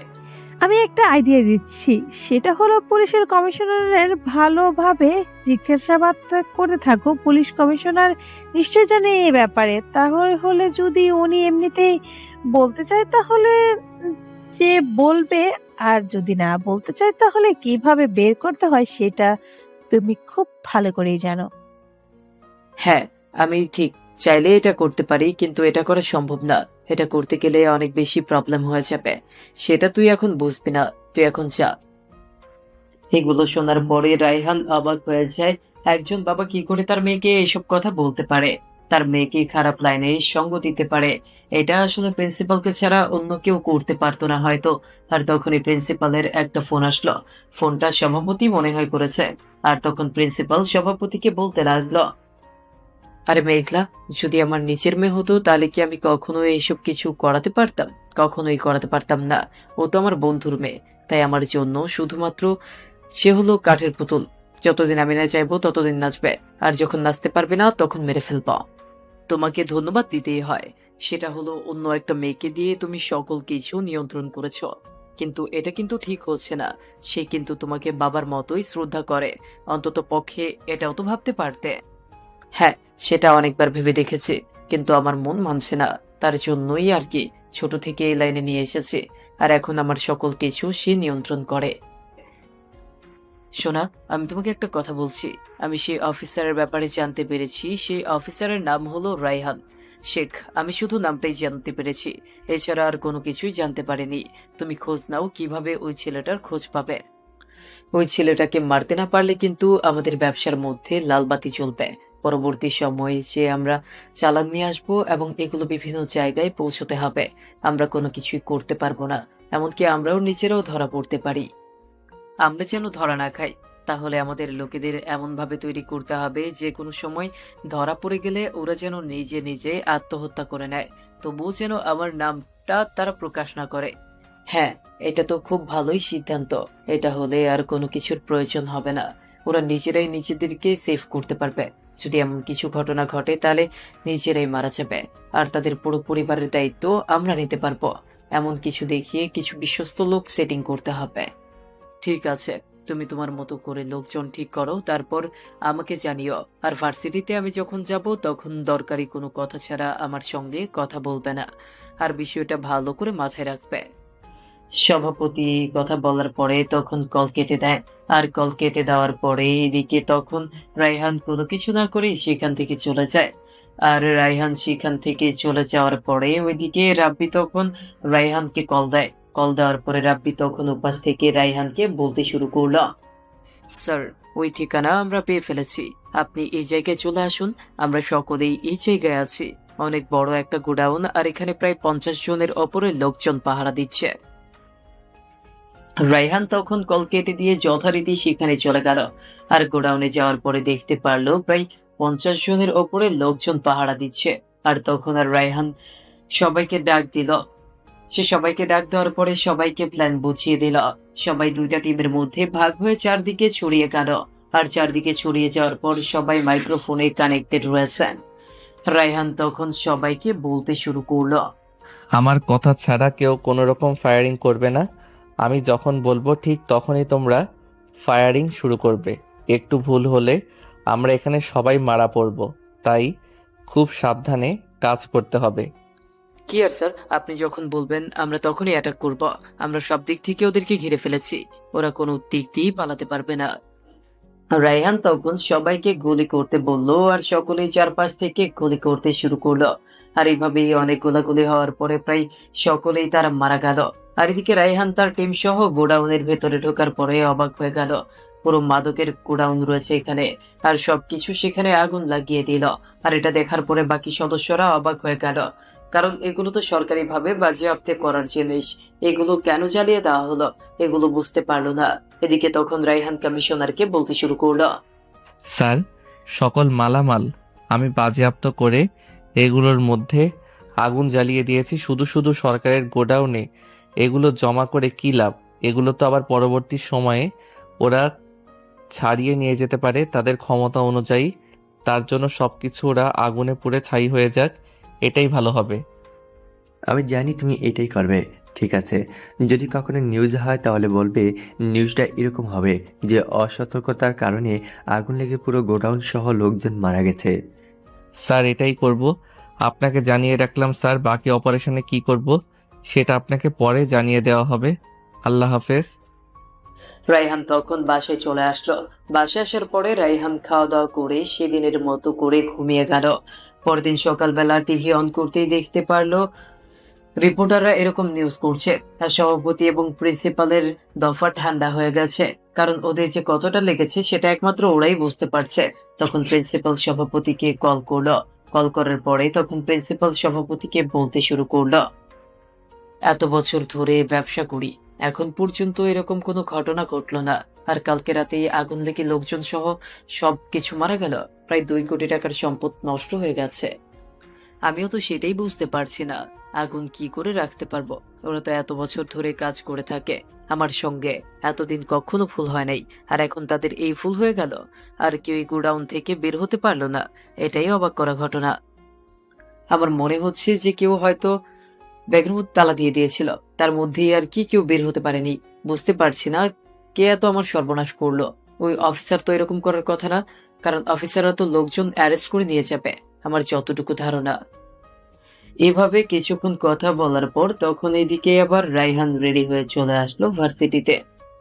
আমি একটা আইডিয়া দিচ্ছি, সেটা হলো পুলিশের কমিশনারের ভালোভাবে জিজ্ঞাসাবাদ করতে থাকো। পুলিশ কমিশনার নিশ্চয় জানে এই ব্যাপারে। তাহলে হলে যদি উনি এমনিতেই বলতে চায় তাহলে যে বলবে, আর যদি না বলতে চায় তাহলে কিভাবে বের করতে হয় সেটা তুমি খুব ভালো করেই জানো। হ্যাঁ, আমি ঠিক চাইলে এটা করতে পারি, কিন্তু এটা করা সম্ভব না। এটা করতে গেলে অনেক বেশি প্রবলেম হয়ে যাবে, সেটা তুই এখন বুঝবি না। তুই এখন যা। এগুলো শোনার পরে রায়হান অবাক হয়ে যায়। একজন বাবা কি করে তার মেয়েকে এসব কথা বলতে পারে? তার মেয়েকে খারাপ লাইনে সঙ্গ দিতে পারে। এটা আসলে প্রিন্সিপালকে ছাড়া অন্য কেউ করতে পারতো না হয়তো। আর তখনই প্রিন্সিপালের একটা ফোন আসলো। ফোনটা সভাপতি মনে হয় করেছে। আর তখন প্রিন্সিপাল সভাপতিকে বলতে লাগলো, আরে মেঘলা, যদি আমার নিচের মেয়ে হতো তাহলে কি আমি কখনোই এইসব কিছু করাতে পারতাম? কখনোই করাতে পারতাম না। ও তো আমার বন্ধুর মেয়ে, তাই আমার জন্য শুধুমাত্র সে হলো কাঠের পুতুল। যতদিন আমি না চাইবো ততদিন নাচবে, আর যখন নাচতে পারবে না তখন মেরে ফেলবো। তোমাকে ধন্যবাদ দিতেই হয়। সেটা হলো অন্য একটা মেয়েকে দিয়ে তুমি সকল কিছু নিয়ন্ত্রণ করেছো, কিন্তু এটা কিন্তু ঠিক হচ্ছে না। সে কিন্তু তোমাকে বাবার মতোই শ্রদ্ধা করে। অন্তত পক্ষে এটাও তো ভাবতে পারতে। হ্যাঁ, সেটা অনেকবার ভেবে দেখেছি, কিন্তু আমার মন মানছে না। তার জন্যই আর কি ছোট থেকে এই লাইনে নিয়ে এসেছি। আর এখন আমার সকল কিছু সে নিয়ন্ত্রণ করে। সোনা, আমি তোমাকে একটা কথা বলছি। আমি সেই অফিসারের ব্যাপারে জানতে পেরেছি। সেই অফিসারের নাম হলো রায়হান শেখ। আমি শুধু নামটাই জানতে পেরেছি, এছাড়া আর কোনো কিছুই জানতে পারিনি। তুমি খোঁজ নাও কিভাবে ওই ছেলেটার খোঁজ পাবে। ওই ছেলেটাকে মারতে না পারলে কিন্তু আমাদের ব্যবসার মধ্যে লাল বাতি জ্বলবে। পরবর্তী সময়ে যে আমরা চালান নিয়ে আসবো এবং এগুলো বিভিন্ন জায়গায় পৌঁছতে হবে। আমরা কোনো কিছুই করতে পারবো না, এমনকি আমরাও নিজেরাও ধরা পড়তে পারি। আমরা যেন ধরা না খাই, তাহলে আমাদের লোকেদের এমন ভাবে তৈরি করতে হবে যে কোনো সময় ধরা পড়ে গেলে ওরা যেন নিজে নিজে আত্মহত্যা করে নেয়, তবুও যেন আমার নামটা তারা প্রকাশ না করে। হ্যাঁ, এটা তো খুব ভালোই সিদ্ধান্ত। এটা হলে আর কোনো কিছুর প্রয়োজন হবে না। ওরা নিজেরাই নিজেদেরকে সেভ করতে পারবে। যদি এমন কিছু ঘটনা ঘটে তাহলে নিজেরাই মারা যাবে, আর তাদের পুরো পরিবারের দায়িত্ব আমরা নিতে পারবো। এমন কিছু দেখিয়ে কিছু বিশ্বস্ত লোক সেটিং করতে হবে। ঠিক আছে, তুমি তোমার মতো করে লোকজন ঠিক করো, তারপর আমাকে জানিও। আর ভার্সিটিতে আমি যখন যাব তখন দরকারি কোনো কথা ছাড়া আমার সঙ্গে কথা বলবে না, আর বিষয়টা ভালো করে মাথায় রাখবে। সভাপতি কথা বলার পরে তখন কল কেটে দেয়। আর কল কেটে দেওয়ার পরে এদিকে তখন রায়হান কোনো কিছু না করে সেখান থেকে চলে যায়। আর রায়হান সেখান থেকে চলে যাওয়ার পরে ওইদিকে রাব্বি তখন রায়হানকে কল দেয়। কল দেওয়ার পরে রাব্বি তখন উপাস থেকে রায়হানকে বলতে শুরু করলো, স্যার, ওই ঠিকানা আমরা পেয়ে ফেলেছি। আপনি এই জায়গায় চলে আসুন। আমরা সকলেই এই জায়গায় আছি। অনেক বড় একটা গোডাউন, আর এখানে প্রায় 50 জনের ওপরে লোকজন পাহারা দিচ্ছে। রায়হান তখন কল কেটে দিয়ে যথারীতি সেখানে চলে গেল। আর গোডাউনে যাওয়ার পরে দেখতে পারলো প্রায় 50 জনের ওপরে লোকজন পাহারা দিচ্ছে। আর তখন আর রায়হান সবাইকে ডাক দিল। সে সবাইকে ডাক দেওয়ার পরে সবাইকে প্ল্যান বুঝিয়ে দিল। সবাই দুইটা টিমের মধ্যে ভাগ হয়ে চারদিকে ছড়িয়ে গেল। আর চারদিকে ছড়িয়ে যাওয়ার পর সবাই মাইক্রোফোনে কানেক্টেড রয়েছেন। রায়হান তখন সবাইকে বলতে শুরু করলো, আমার কথা ছাড়া কেউ কোনো রকম ফায়ারিং করবে না। আমি যখন বলবো ঠিক তখনই তোমরা ফায়ারিং শুরু করবে। একটু ভুল হলে আমরা এখানে সবাই মারা পড়ব, তাই খুব সাবধানে কাজ করতে হবে। কি আর স্যার, আপনি যখন বলবেন আমরা তখনই অ্যাটাক করব। আমরা সব দিক থেকে ওদেরকে ঘিরে ফেলেছি, ওরা কোনো দিক দিয়েই পালাতে পারবে না। রায়হান তখন সবাইকে গুলি করতে বলল, আর সকলেই চারপাশ থেকে গুলি করতে শুরু করলো। আর এইভাবেই অনেক গোলাগুলি হওয়ার পরে প্রায় সকলেই তারা মারা গেল। আর এদিকে রায়হান তার টিম সহ গোডাউনের ভেতরে ঢোকার পরে অবাক হয়ে গেল। পুরো মাদকের গোডাউন রয়েছে এখানে, আর সবকিছু সেখানে আগুন লাগিয়ে দিল। আর এটা দেখার পরে বাকি সদস্যরা অবাক হয়ে গেল, কারণ এগুলো তো সরকারি ভাবে বাজেয়াপ্ত করার জিনিস। এগুলো কেন জ্বালিয়ে দেওয়া হলো এগুলো বুঝতে পারলো না। এদিকে তখন রায়হান কমিশনারকে বলতে শুরু করলো, স্যার, সকল মালামাল আমি বাজেয়াপ্ত করে এগুলোর মধ্যে আগুন জ্বালিয়ে দিয়েছি। শুধু শুধু সরকারের গোডাউনে এগুলো জমা করে কী লাভ? এগুলো তো আবার পরবর্তী সময়ে ওরা ছাড়িয়ে নিয়ে যেতে পারে তাদের ক্ষমতা অনুযায়ী। তার জন্য সবকিছু ওরা আগুনে পুড়ে ছাই হয়ে যাক, এটাই ভালো হবে। আমি জানি তুমি এটাই করবে। ঠিক আছে, যদি কখনো নিউজ হয় তাহলে বলবে নিউজটা এরকম হবে যে অসতর্কতার কারণে আগুন লেগে পুরো গোডাউন সহ লোকজন মারা গেছে। স্যার, এটাই করব। আপনাকে জানিয়ে রাখলাম স্যার, বাকি অপারেশনে কি করব সেটা আপনাকে পরে জানিয়ে দেওয়া হবে। আল্লাহ হাফেজ। রায়হান তখন বাসায় চলে আসলো। বাসায় আসার পরে রায়হান খাওয়া দাওয়া করে সেদিনের মতো করে ঘুমিয়ে গেল। পরদিন সকালবেলা টিভি অন করতেই দেখতে পারলো রিপোর্টাররা এরকম নিউজ করছে, আর সভাপতি এবং প্রিন্সিপালের দফা ঠান্ডা হয়ে গেছে। কারণ ওদের যে কতটা লেগেছে সেটা একমাত্র ওরাই বুঝতে পারছে। তখন প্রিন্সিপাল সভাপতিকে কল করলো। কল করার পরে তখন প্রিন্সিপাল সভাপতিকে বলতে শুরু করলো, এত বছর ধরে ব্যবসা করি, এখন পর্যন্ত এরকম কোনো ঘটনা ঘটলো না। আর কালকে রাতে আগুন লেগে লোকজন সহ সবকিছু মারা গেল, প্রায় 2 কোটি টাকার সম্পদ নষ্ট হয়ে গেছে। আমিও তো সেটাই বুঝতে পারছি না, আগুন কি করে রাখতে পারবো। ওরা তো এত বছর ধরে কাজ করে থাকে আমার সঙ্গে, এতদিন কখনো ভুল হয় নাই, আর এখন তাদের এই ভুল হয়ে গেল। আর কেউ এই গোডাউন থেকে বের হতে পারলো না, এটাই অবাক করা ঘটনা। আমার মনে হচ্ছে যে কেউ হয়তো ব্যাগের মধ্যে তালা দিয়ে দিয়েছিল, তার মধ্যেই আর কি কেউ বের হতে পারেনি। বুঝতে পারছি না কে এত আমার সর্বনাশ করলো। ওই অফিসার তো এরকম করার কথা না, কারণ অফিসাররা তো লোকজন অ্যারেস্ট করে নিয়ে যাবে, আমার যতটুকু ধারণা। এভাবে কিছুক্ষণ কথা বলার পর তখন এদিকে আবার রাইহান রেডি হয়ে চলে আসলো ভার্সিটিতে।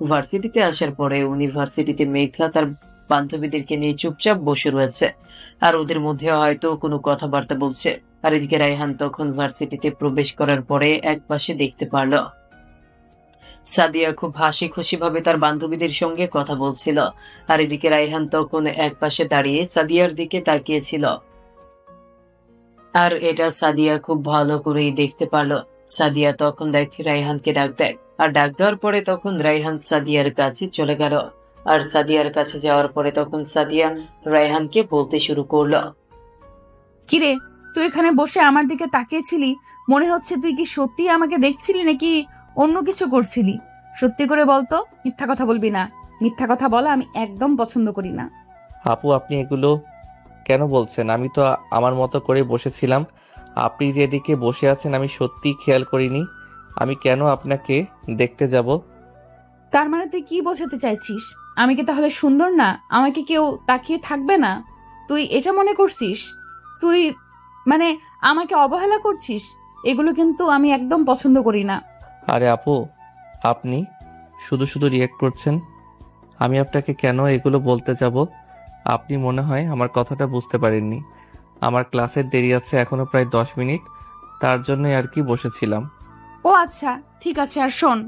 ভার্সিটিতে আসার পরে উনি ভার্সিটিতে মেঘলা তার বান্ধবীদেরকে নিয়ে চুপচাপ বসে রয়েছে, আর ওদের মধ্যে হয়তো কোনো কথাবার্তা বলছে। আর এদিকে রাইহান তখন ভার্সিটিতে প্রবেশ করার পরে এক পাশে দেখতে পারলো সাদিয়া খুব হাসি খুশি ভাবে তার বান্ধবীদের সঙ্গে কথা বলছিল, আর এদিকে রাইহান তখন এক পাশে দাঁড়িয়ে সাদিয়ার দিকে তাকিয়েছিল। আর এটা সাদিয়া খুব ভালো করেই দেখতে পারলো। সাদিয়া তখন দেখে রাইহানকে ডাক দেয়, আর ডাক দেওয়ার পরে তখন রাইহান সাদিয়ার কাছে চলে গেল। আর সাদিয়ার কাছে যাওয়ার পরে তখন সাদিয়া রাইহানকে বলতে শুরু করলো, কিরে, তুই এখানে বসে আমার দিকে তাকিয়েছিলি, মনে হচ্ছে তুই কি সত্যি আমাকে দেখছিলি নাকি অন্য কিছু করছিলি? সত্যি করে বলতো, মিথ্যা কথা বলবি না। মিথ্যা কথা বলা আমি একদম পছন্দ করি না। আপু আপনি এগুলো কেন বলছেন? আমি তো আমার মতো করে বসেছিলাম। আপনি যেদিকে বসে আছেন আমি সত্যিই খেয়াল করিনি। আমি কেন আপনাকে দেখতে যাব? তার মানে তুই কি বোঝাতে চাইছিস? আমি কি তাহলে সুন্দর না? আমাকে কেউ তাকিয়ে থাকবে না? তুই এটা মনে করছিস? তুই মানে আমাকে অবহেলা করছিস? এগুলো কিন্তু আমি একদম পছন্দ করি না। আরে আপু, আপনি শুধু শুধু রিয়েক্ট করছেন। আমি আপনাকে কেন এগুলো বলতে যাব? আপনি মনে হয় আমার কথাটা বুঝতে পারেননি। আমার ক্লাসের দেরি আছে এখনো প্রায় 10 মিনিট, তার জন্যই আর কি বসেছিলাম। ও আচ্ছা, ঠিক আছে। আর শোন,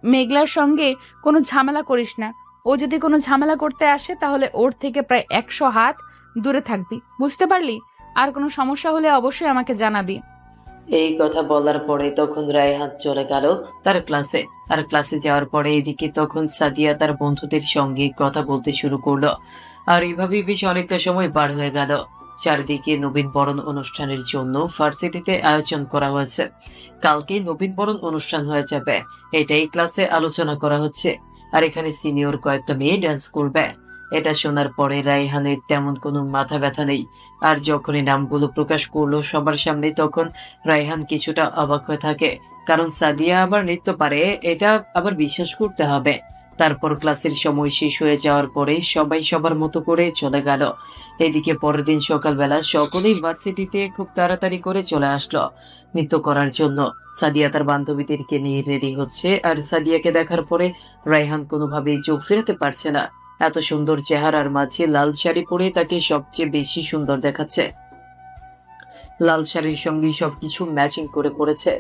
মেঘলার সঙ্গে কোনো ঝামেলা করিস না। ও যদি কোনো ঝামেলা করতে আসে তাহলে ওর থেকে প্রায় 100 হাত দূরে থাকবি, বুঝতে পারলি? আর কোনো সমস্যা হলে অবশ্যই আমাকে জানাবি। এই কথা বলার পরে তখন রায়হান চলে গেল তার ক্লাসে। আর ক্লাসে যাওয়ার পরে এদিকে তখন সাদিয়া তার বন্ধুদের সঙ্গে কথা বলতে শুরু করলো। আর এইভাবেই বেশ অনেকটা সময় পার হয়ে গেল। চারদিকে নবীন বরণ অনুষ্ঠানের জন্য ভার্সিটিতে আয়োজন করা হয়েছে। কালকে নবীন বরণ অনুষ্ঠান হয়ে যাবে, এটাই ক্লাসে আলোচনা করা হচ্ছে। আর এখানে সিনিয়র কয়েকটা মেয়ে ডান্স করবে। এটা শোনার পরে রায়হানের তেমন কোনো মাথা ব্যথা নেই। আর যখনই নামগুলো প্রকাশ করলো সবার সামনে তখন রায়হান কিছুটা অবাক হয়ে থাকে, কারণ সাদিয়া আবার নৃত্য পারে এটা আবার বিশ্বাস করতে হবে। তারপর ক্লাসের সময় শেষ হয়ে যাওয়ার পরে সবাই সবার মতো করে চলে গেল। এদিকে পরের দিন সকালবেলা সকলেই ভার্সিটিতে খুব তাড়াতাড়ি করে চলে আসলো নৃত্য করার জন্য। সাদিয়া তার বান্ধবীদেরকে নিয়ে রেডি হচ্ছে, আর সাদিয়াকে দেখার পরে রায়হান কোনোভাবেই চোখ ফেরাতে পারছে না। এত সুন্দর চেহারার মাঝে লাল শাড়ি পরে তাকে সবচেয়ে বেশি সুন্দর দেখাচ্ছে। লাল শাড়ির সঙ্গে সবকিছু ম্যাচিং করে পড়েছে।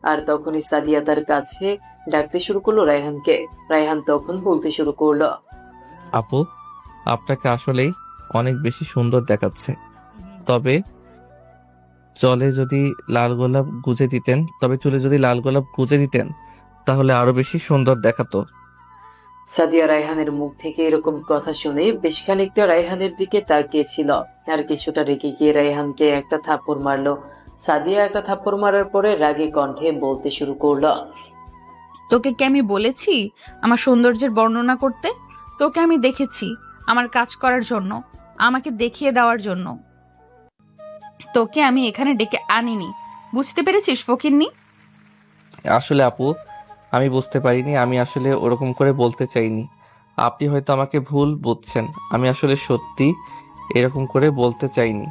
আর তখনই সাদিয়া তার কাছে ডাকতে শুরু করলো রায়হানকে। রায়হান তখন বলতে শুরু করলো, আপু, আপনাকে আসলেই অনেক বেশি সুন্দর দেখাচ্ছে। তবে চুলে যদি লাল গোলাপ গুজে দিতেন তাহলে আরো বেশি সুন্দর দেখাতো। সাদিয়া রায়হানের মুখ থেকে এরকম কথা শুনে বেশ খানিকটা রায়হানের দিকে তাকিয়েছিল, আর কিছুটা রেগে গিয়ে রায়হানকে একটা থাপ্পড় মারলো। সাদিয়া একটা থাপ্পড় মারার পরে রাগী কণ্ঠে বলতে শুরু করলো, তোকে কি আমি বলেছি আমার সৌন্দর্যের বর্ণনা করতে? তোকে আমি দেখেছি আমার কাজ করার জন্য, আমাকে দেখিয়ে দেওয়ার জন্য। তোকে আমি এখানে ডেকে আনিনি, বুঝতে পেরেছিস ফকিন্নি? আসলে আপু, আমি বুঝতে পারিনি। আমি আসলে ওরকম করে বলতে চাইনি। আপনি হয়তো আমাকে ভুল বুঝছেন। আমি আসলে সত্যি এরকম করে বলতে চাইনি।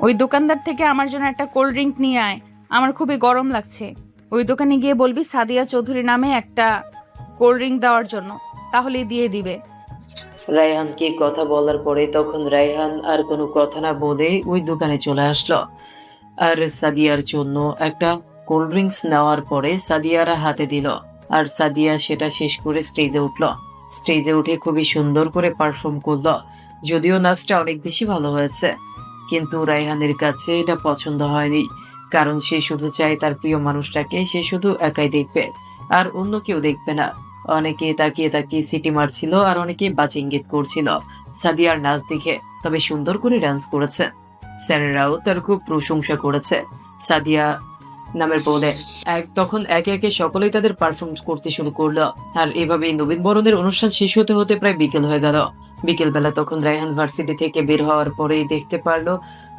ওই দোকানদার থেকে আমার জন্য একটা কোল্ড ড্রিঙ্ক নিয়ে আয়, আমার খুবই গরম লাগছে। ওই দোকানে গিয়ে বলবি সাদিয়া চৌধুরী নামে একটা কোল্ড ড্রিঙ্ক দেওয়ার জন্য, তাহলেই দিয়ে দিবে। রায়হানকে কথা বলার পরে তখন রায়হান আর কোনো কথা না বলে ওই দোকানে চলে আসলো। আর সাদিয়ার জন্য একটা কোল্ড ড্রিঙ্কস নেওয়ার পরে সাদিয়ার হাতে দিল। আর সাদিয়া সেটা শেষ করে স্টেজে উঠলো। স্টেজে উঠে খুবই সুন্দর করে পারফর্ম করলো, যদিও নাচটা অনেক বেশি ভালো হয়েছে। কিন্তু রায়হানের কাছে এটা পছন্দ হয়নি, কারণ সে শুধু চায় তার প্রিয় মানুষটাকে সে শুধু একাই দেখবে, আর অন্য কেউ দেখবে না। অনেকে তাকিয়ে তাকিয়ে সিটি মারছিল, আর অনেকে বাজি ইঙ্গিত করছিল সাদিয়ার নাচ দেখে। তবে সুন্দর করে ডান্স করেছে, স্যারেরাও তার খুব প্রশংসা করেছে সাদিয়া নামের বলে। তখন একে একে সকলেই তাদের পারফরমেন্স করতে শুরু করলো। আর এভাবেই নবীন বরণের অনুষ্ঠান শেষ হতে হতে প্রায় বিকেল হয়ে গেল। বিকেল বেলা তখন রায়হান ভার্সিটি থেকে বের হওয়ার পরেই দেখতে পারলো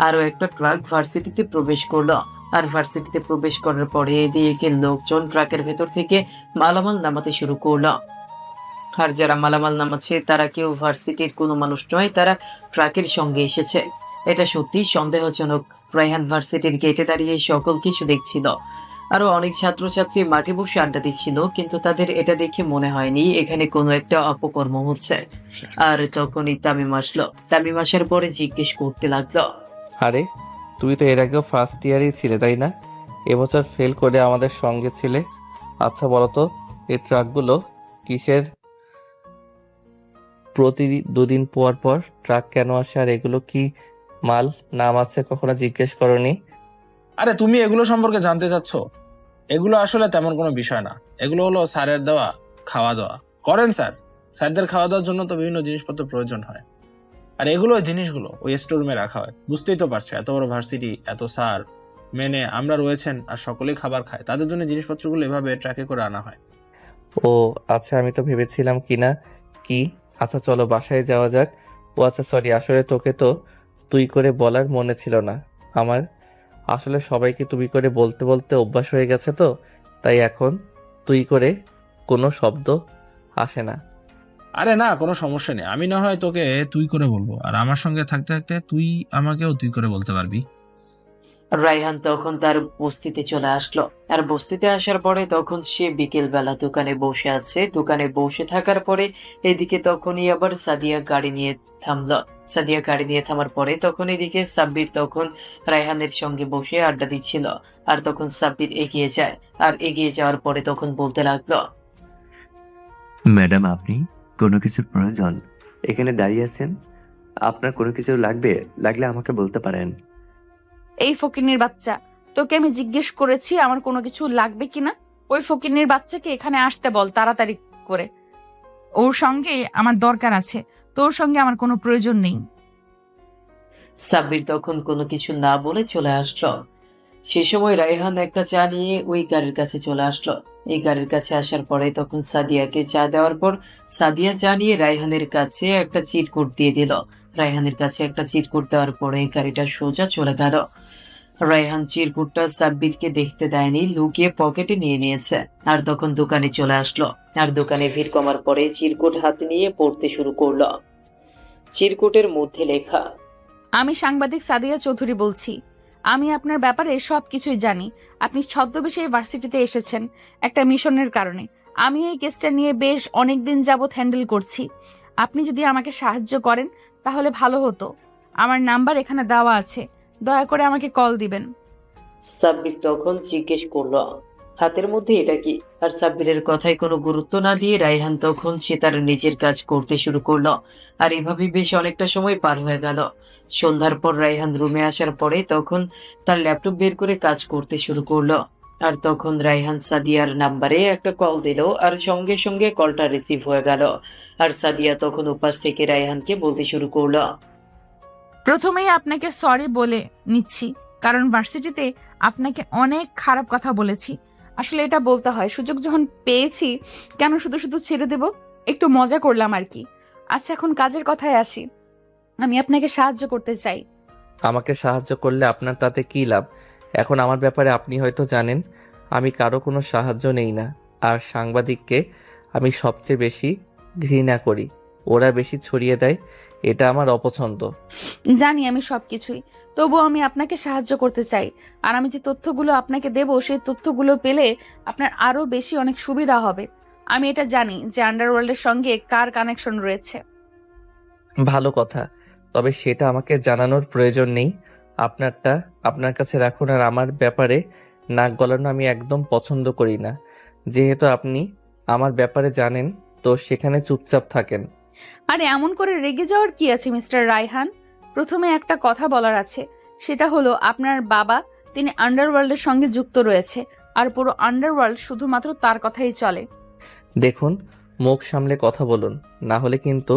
আরো একটা ট্রাক ভার্সিটিতে প্রবেশ করলো। আর ভার্সিটিতে প্রবেশ করার পরে এদিকে লোকজন ট্রাকের ভেতর থেকে মালামাল নামাতে শুরু করলো। আর যারা মালামাল নামাচ্ছে তারা কেউ ভার্সিটির কোনো মানুষ নয়, তারা ট্রাকের সঙ্গে এসেছে। এটা সত্যি সন্দেহজনক। রায়হান ভার্সিটির গেটে দাঁড়িয়ে সকল কিছু দেখছিল। আরো অনেক ছাত্রছাত্রী মাঠে বসে আড্ডা দিচ্ছিল, কিন্তু তাদের এটা দেখে মনে হয়নি এখানে কোনো একটা অপকর্ম হচ্ছে। আর তখনই তামিম আসলো। তামিম আসার পরে জিজ্ঞেস করতে লাগলো, আরে তুই তো এর আগেও ফার্স্ট ইয়ারই ছিলে তাই না? এবছর ফেল করে আমাদের সঙ্গে ছিলে। আচ্ছা বলো তো, এই ট্রাকগুলো কিসের? প্রতি দুদিন পর পর ট্রাক কেন আসে? আর এগুলো কি মাল? নাম আছে কখনো জিজ্ঞেস করনি? আরে তুমি এগুলো সম্পর্কে জানতে চাচ্ছ? এগুলো আসলে তেমন কোনো বিষয় না। এগুলো হলো স্যারের দেওয়া খাওয়া দাওয়া। করেন স্যার, স্যারদের খাওয়া দাওয়ার জন্য তো বিভিন্ন জিনিসপত্র প্রয়োজন হয়। আর এগুলো জিনিসগুলো ওই স্টোর রুমে রাখা হয়। বুঝতেই তো পারছো, এত বড় ভার্সিটি, এত স্যার মেনে আমরা রয়েছেন, আর সকলেই খাবার খায়, তাদের জন্য জিনিসপত্রগুলো এভাবে ট্রাকে করে আনা হয়। ও আচ্ছা, আমি তো ভেবেছিলাম কিনা কি। আচ্ছা চলো বাসায় যাওয়া যাক। ও আচ্ছা সরি, আসলে তোকে তো তুই করে বলার মনে ছিল না আমার। আসলে সবাইকে তুমি করে বলতে বলতে অভ্যাস হয়ে গেছে তো, তাই এখন তুই করে কোনো শব্দ আসে না। আরে না, কোনো সমস্যা নেই। আমি না হয় তোকে তুই করে বলবো, আর আমার সঙ্গে থাকতে থাকতে তুই আমাকেও তুই করে বলতে পারবি। রায়হান তখন তার বস্তিতে চলে আসলো। আর বস্তিতে আসার পরে তখন সে বিকেল বেলা দোকানে বসে আছে। দোকানে বসে থাকার পরে এদিকে তখনই আবার সাদিয়া গাড়ি নিয়ে থামলো। সাদিয়া গাড়ি নিয়ে থামার পরে তখন এদিকে সাব্বির তখন রায়হানের সঙ্গে বসে আড্ডা দিচ্ছিল। আর তখন সাব্বির এগিয়ে যায়। আর এগিয়ে যাওয়ার পরে তখন বলতে লাগলো, ম্যাডাম, আপনি কোনো কিছুর প্রয়োজন? এখানে দাঁড়িয়ে আছেন, আপনার কোনো কিছু লাগলে আমাকে বলতে পারেন। এই ফকিন্নির বাচ্চা, তোকে আমি জিজ্ঞেস করেছি আমার কোনো কিছু লাগবে কিনা? ওই ফকিন্নির বাচ্চাকে এখানে আসতে বল তাড়াতাড়ি করে। ওর সঙ্গে আমার দরকার আছে, তোর সঙ্গে আমার কোনো প্রয়োজন নেই। সাব্বির তখন কোনো কিছু না বলে চলে আসলো। সে সময় রায়হান একটা চা নিয়ে ওই গাড়ির কাছে চলে আসলো। এই গাড়ির কাছে আসার পরে তখন সাদিয়াকে চা দেওয়ার পর সাদিয়া চা নিয়ে রায়হানের কাছে একটা চিরকুট দিয়ে দিল। রায়হানের কাছে একটা চিরকুট দেওয়ার পরে গাড়িটা সোজা চলে গেল। রায়হান চিরকুটটা সাব্বিরকে দেখতে দেয়নি, লুকিয়ে পকেটে নিয়ে নিয়েছে। আর তখন দোকানে চলে আসলো। আর দোকানে ভিড় কমার পরে চিরকুট হাতে নিয়ে পড়তে শুরু করলো। চিরকুটের মধ্যে লেখা, আমি সাংবাদিক সাদিয়া চৌধুরী বলছি। আমি আপনার ব্যাপারে সব কিছুই জানি। আপনি ছদ্মবেশে এই ভার্সিটিতে এসেছেন একটা মিশনের কারণে। আমি এই কেসটা নিয়ে বেশ অনেকদিন যাবৎ হ্যান্ডেল করছি। আপনি যদি আমাকে সাহায্য করেন তাহলে ভালো হতো। আমার নাম্বার এখানে দেওয়া আছে, দয়া করে আমাকে কল দিবেন। সাব্বির তখন জিজ্ঞেস করলো, হাতের মধ্যে এটা কি? আর সাব্বিরের কথায় কোনো গুরুত্ব না দিয়ে রায়হান তখন সে তার নিজের কাজ করতে শুরু করলো। আর এভাবে বেশ অনেকটা সময় পার হয়ে গেল। সন্ধ্যার পর রায়হান রুমে আসার পরে তখন তার ল্যাপটপ বের করে কাজ করতে শুরু করলো। আর তখন রায়হান সাদিয়ার নাম্বারে একটা কল দিল, আর সঙ্গে সঙ্গে কলটা রিসিভ হয়ে গেল। আর সাদিয়া তখন উপাস থেকে রায়হানকে বলতে শুরু করলো, প্রথমেই আপনাকে সরি বলে নিচ্ছি, কারণ ভার্সিটিতে আপনাকে অনেক খারাপ কথা বলেছি। আসলে এটা বলতে হয়, সুযোগ যখন পেয়েছি কেন শুধু শুধু ছেড়ে দেব? একটু মজা করলাম আর কি। আচ্ছা এখন কাজের কথায় আসি। আমি আপনাকে সাহায্য করতে চাই। আমাকে সাহায্য করলে আপনার তাতে কী লাভ? এখন আমার ব্যাপারে আপনি হয়তো জানেন আমি কারো কোনো সাহায্য নেই না। আর সাংবাদিককে আমি সবচেয়ে বেশি ঘৃণা করি। ওরা বেশি ছড়িয়ে দেয়, এটা আমার অপছন্দ। জানি আমি সবকিছুই, তবুও আমি আপনাকে সাহায্য করতে চাই। আর আমি যে তথ্যগুলো আপনাকে দেব সেই তথ্যগুলো পেলে আপনার আরো বেশি অনেক সুবিধা হবে। আমি এটা জানি যে আন্ডারওয়ার্ল্ডের সঙ্গে কার কানেকশন রয়েছে। ভালো কথা, তবে সেটা আমাকে জানানোর প্রয়োজন নেই। আপনারটা আপনার কাছে রাখুন। আর আমার ব্যাপারে নাক গলানো আমি একদম পছন্দ করি না। যেহেতু আপনি আমার ব্যাপারে জানেন, তো সেখানে চুপচাপ থাকেন। আরে এমন করে রেগে যাওয়ার কি আছে মিস্টার রায়হান? প্রথমে একটা কথা বলার আছে, সেটা হলো আপনার বাবা, তিনি আন্ডারওয়ার্ল্ডের সঙ্গে যুক্ত রয়েছে, আর পুরো আন্ডারওয়ার্ল্ড শুধুমাত্র তার কথাই চলে। দেখুন, মুখ সামলে কথা বলুন, না হলে কিন্তু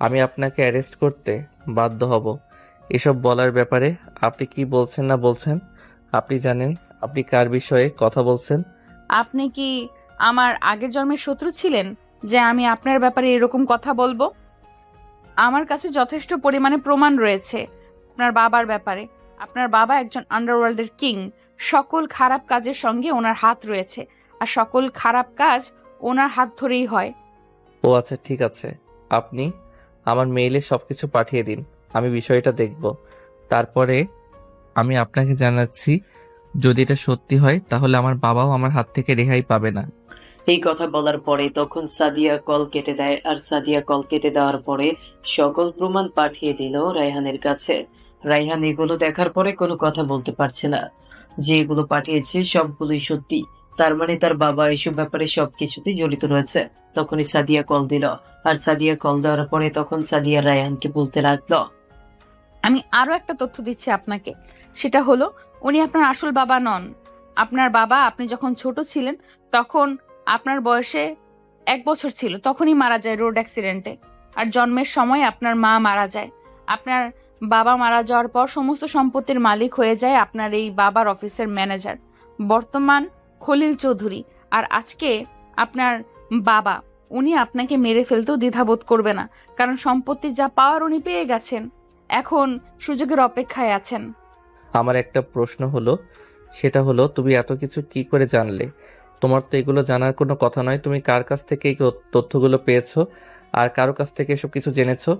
আমি আপনাকে অ্যারেস্ট করতে বাধ্য হব। এসব বলার ব্যাপারে আপনি কি বলছেন না বলছেন আপনি জানেন আপনি কার বিষয়ে কথা বলছেন? আপনি কি আমার আগের জন্মের শত্রু ছিলেন যে আমি আপনার ব্যাপারে এরকম কথা বলবো? আমার কাছে যথেষ্ট পরিমাণে প্রমাণ রয়েছে আপনার বাবার ব্যাপারে। আপনার বাবা একজন আন্ডারওয়ার্ল্ডের কিং। সকল খারাপ কাজের সঙ্গে ওনার হাত রয়েছে, আর সকল খারাপ কাজ ওনার হাত ধরেই হয়। ও আচ্ছা, ঠিক আছে, আপনি আমার মেইলে সবকিছু পাঠিয়ে দিন, আমি বিষয়টা দেখব। তারপরে আমি আপনাকে জানাচ্ছি, যদি এটা সত্যি হয় তাহলে আমার বাবাও আমার হাত থেকে রেহাই পাবে না। এই কথা বলার পরে তখন সাদিয়া কল কেটে দেয়, আর সাদিয়া কল কেটে দেওয়ার পরে সকল প্রমাণ পাঠিয়ে দিল রায়হানের কাছে। রায়হান এগুলো দেখার পরে কোনো কথা বলতে পারছে না। যেগুলো পাঠিয়েছে সবগুলোই সত্যি, তার মানে তার বাবা এসব ব্যাপারে সবকিছুতেই জড়িত রয়েছে। তখনই সাদিয়া কল দিল, আর সাদিয়া কল দেওয়ার পরে তখন সাদিয়া রায়হানকে বলতে লাগলো, আমি আরো একটা তথ্য দিচ্ছি আপনাকে, সেটা হলো উনি আপনার আসল বাবা নন। আপনার বাবা আপনি যখন ছোট ছিলেন তখন আপনার বয়সে 1 বছর ছিল, তখনই মারা যায় রোড অ্যাক্সিডেন্টে। আর জন্মের সময় আপনার মা মারা যায়। আপনার বাবা মারা যাওয়ার পর সমস্ত সম্পত্তির মালিক হয়ে যায় আপনার এই বাবার অফিসের ম্যানেজার, বর্তমান খলিল চৌধুরী। আর আজকে আপনার বাবা, উনি আপনাকে মেরে ফেলতেও দ্বিধাবোধ করবে না, কারণ সম্পত্তি যা পাওয়ার উনি পেয়ে গেছেন, এখন সুযোগের অপেক্ষায় আছেন। আমার একটা প্রশ্ন হলো, সেটা হলো তুমি এত কিছু কি করে জানলে? তোমার তো এগুলো জানার কোনো কথা নয়। তুমি কার কাছ থেকে এই তথ্যগুলো পেয়েছো আর কারো কাছ থেকে এসব কিছু জেনেছো?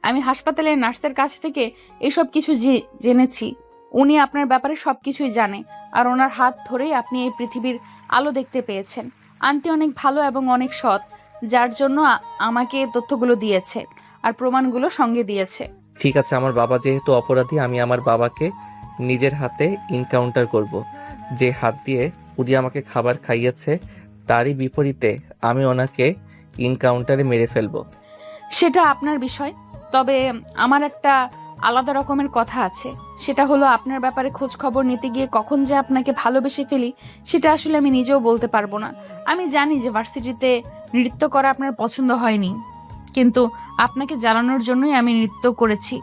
আমি হাসপাতালের নার্সের কাছ থেকে এসব কিছু জেনেছি। উনি আপনার ব্যাপারে সবকিছুই জানে, আর ওনার হাত ধরেই আপনি এই পৃথিবীর আলো দেখতে পেয়েছেন। আন্টি অনেক ভালো এবং অনেক সৎ, যার জন্য আমাকে তথ্যগুলো দিয়েছে আর প্রমাণগুলো সঙ্গে দিয়েছে। ঠিক আছে, আমার বাবা যেহেতু অপরাধী, আমি আমার বাবাকে নিজের হাতে ইনকাউন্টার করব। যে হাত দিয়ে উনি আমাকে খাবার খাইয়েছে তারই বিপরীতে আমি ওনাকে ইনকাউন্টারে মেরে ফেলবো। সেটা আপনার বিষয়, তবে আমার একটা আলাদা রকমের কথা আছে। সেটা হলো আপনার ব্যাপারে খোঁজ খবর নিতে গিয়ে কখন যে আপনাকে ভালোবেসে ফেলি, সেটা আসলে আমি নিজেও বলতে পারবো না। আমি জানি যে ভার্সিটিতে নৃত্য করা আপনার পছন্দ হয়নি, কিন্তু আপনাকে জানানোর জন্যই আমি নৃত্য করেছি,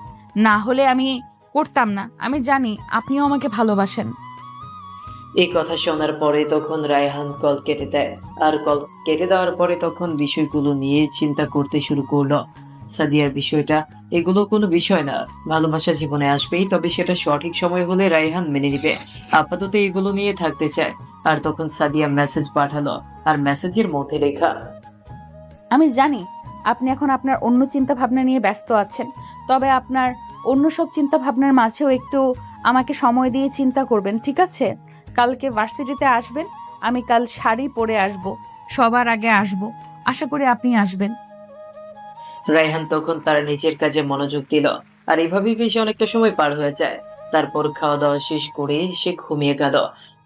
না হলে আমি করতাম না। আমি জানি আপনিও আমাকে ভালোবাসেন। এই কথা শোনার পরে তখন রায়হান কল কেটে দেয়, আর কল কেটে দেওয়ার পরে তখন বিষয়গুলো নিয়ে চিন্তা করতে শুরু করলো। সাদিয়ার বিষয়টা, এগুলো কোনো বিষয় না, ভালোবাসা জীবনে আসবেই, তবে সেটা সঠিক সময় হলে রায়হান মেনে নিবে। আপাতত এগুলো নিয়ে থাকতে চায়। আর তখন সাদিয়া মেসেজ পাঠালো, আর মেসেজের মধ্যে লেখা, আমি জানি আপনি এখন আপনার অন্য চিন্তা ভাবনা নিয়ে ব্যস্ত আছেন, তবে আপনার অন্য সব চিন্তা ভাবনার মাঝেও একটু আমাকে সময় দিয়ে চিন্তা করবেন, ঠিক আছে? কালকে ভার্সিটিতে আসবেন, আমি কাল শাড়ি পরে আসব, সবার আগে আসব, আশা করি আপনি আসবেন। রায়হান তখন তার নিজের কাজে মনোযোগ দিল, আর এইভাবেই বেশ অনেকটা সময় পার হয়ে যায়। তারপর খাওয়া দাওয়া শেষ করে সে ঘুমিয়ে গেল।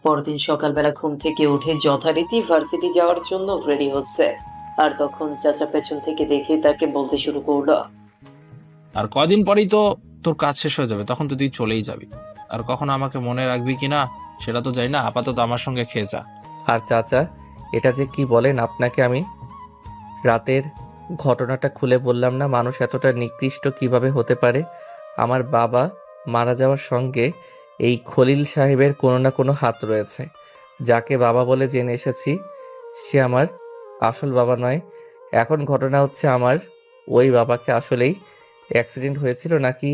পরদিন সকালবেলা ঘুম থেকে উঠে যথারীতি ভার্সিটি যাওয়ার জন্য রেডি হচ্ছে, আর তখন চাচা পেছন থেকে দেখে তাকে বলতে শুরু করলো, আর কদিন পরেই তো তোর কাজ শেষ হয়ে যাবে, তখন তো তুই চলেই যাবি। আর কখনো আমাকে মনে রাখবি কিনা সেটা তো জানি না, আপাতত আমার সঙ্গে খেয়ে যা। আর চাচা, এটা যে কি বলেন, আপনাকে আমি রাতের ঘটনাটা খুলে বললাম না? মানুষ এতটা নিকৃষ্ট কিভাবে হতে পারে? আমার বাবা মারা যাওয়ার সঙ্গে এই খলিল সাহেবের কোনো না কোনো হাত রয়েছে। যাকে বাবা বলে জেনে এসেছি সে আমার আসল বাবা নয়। এখন ঘটনা হচ্ছে, আমার ওই বাবাকে আসলেই অ্যাক্সিডেন্ট হয়েছিল নাকি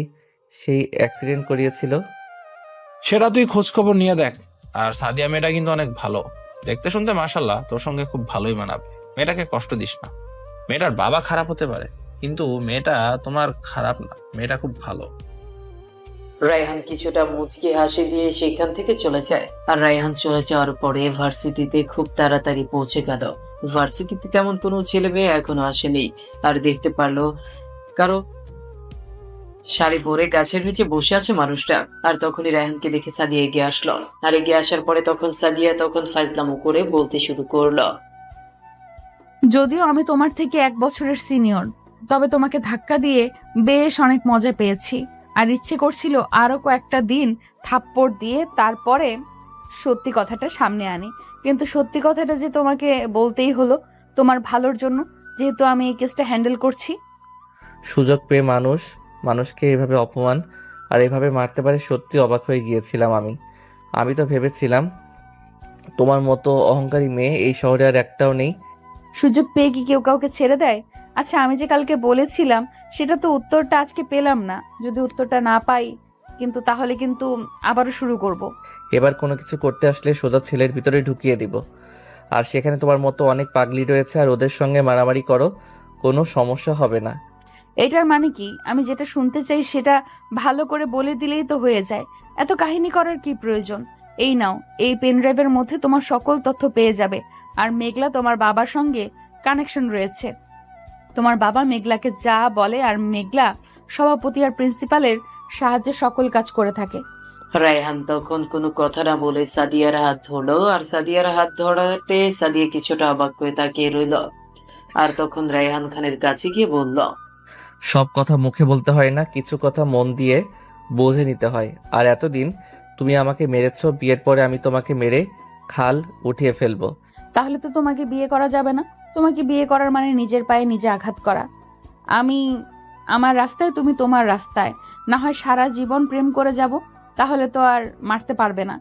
সেই অ্যাক্সিডেন্ট করিয়েছিল। সেটা তুই খোঁজ খবর নিয়ে দেখ। আর সাদিয়া মেয়েটা কিন্তু অনেক ভালো, দেখতে শুনতে মাশাল্লাহ, তোর সঙ্গে খুব ভালোই মানাবে। মেয়েটাকে কষ্ট দিস না। মেয়েটার বাবা খারাপ হতে পারে, কিন্তু মেয়েটা তোমার খারাপ না, মেয়েটা খুব ভালো। রায়হান কিছুটা মুচকি হাসি দিয়ে সেখান থেকে চলে যায়। আর রায়হান চলে যাওয়ার পরে ভার্সিটিতে খুব তাড়াতাড়ি পৌঁছে গেল। ভার্সিটিতে তেমন কোনো ছেলে মেয়ে এখনো আসেনি, আর দেখতে পারলো কারো শাড়ি পরে গাছের নিচে বসে আছে মানুষটা। আর তখনই রায়হানকে দেখে সাদিয়া এগিয়ে আসলো, আর এগিয়ে আসার পরে তখন সাদিয়া তখন ফাজলামো করে বলতে শুরু করলো, যদিও আমি তোমার থেকে 1 বছরের সিনিয়র, তবে তোমাকে ধাক্কা দিয়ে বেশ অনেক মজা পেয়েছি, আর ইচ্ছে করছিল আরো কয়েকটা দিন থাপ্পড় দিয়ে তারপরে সত্যি কথাটা সামনে আনি। কিন্তু সত্যি কথাটা যে তোমাকে বলতেই হলো, তোমার ভালোর জন্য, যেহেতু আমি এই কেসটা হ্যান্ডেল করছি। সুযোগ পেয়ে মানুষকে এভাবে অপমান আর এভাবে মারতে পারে, সত্যি অবাক হয়ে গিয়েছিলাম আমি তো ভেবেছিলাম তোমার মতো অহংকারী মেয়ে এই শহরে আর একটাও নেই। সুযোগ পেয়ে কি কেউ কাউকে ছেড়ে দেয়? আচ্ছা, আমি যে কালকে বলেছিলাম সেটা তো উত্তরটা আজকে পেলাম না। যদি উত্তরটা না পাই কিন্তু তাহলে কিন্তু আবারও শুরু করব। এবার কোনো কিছু করতে আসলে সোজা ছেলের ভিতরে ঢুকিয়ে দিব। আর সেখানে তোমার মতো অনেক পাগলি রয়েছে, আর ওদের সঙ্গে মারামারি করো, কোনো সমস্যা হবে না। এটার মানে কি? আমি যেটা শুনতে চাই সেটা ভালো করে বলে দিলেই তো হয়ে যায়। এত কাহিনী করার কি প্রয়োজন? এই নাও, এই পেন ড্রাইভের মধ্যে তোমার সকল তথ্য পেয়ে যাবে। আর মেঘলা তোমার বাবার সঙ্গে কানেকশন রয়েছে। তোমার বাবা মেঘলাকে যা বলে, আর মেঘলা সভাপতি আর প্রিন্সিপালের সাহায্যে সকল কাজ করে থাকে। রায়হান তখন কোনো কথা না বলে সাদিয়ার হাত ধরলো, আর সাদিয়ার হাত ধরাতে সাদিয়া কিছুটা অবাক হয়ে তাকিয়ে রইল। আর তখন রায়হান খানের কাছে গিয়ে বলল, সব কথা মুখে বলতে হয় না, কিছু কথা মন দিয়ে বুঝে নিতে হয়। আর এতদিন তুমি আমাকে মেরেছো, বিয়ের পরে আমি তোমাকে মেরে খাল উঠিয়ে ফেলবো। তাহলে তো তোমাকে বিয়ে করা যাবে না। তোমাকে বিয়ে করার মানে নিজের পায়ে নিজে আঘাত করা। আমি আমার রাস্তায়, তুমি তোমার রাস্তায়। না হয় সারা জীবন প্রেম করে যাব, তাহলে তো আর মারতে পারবে না।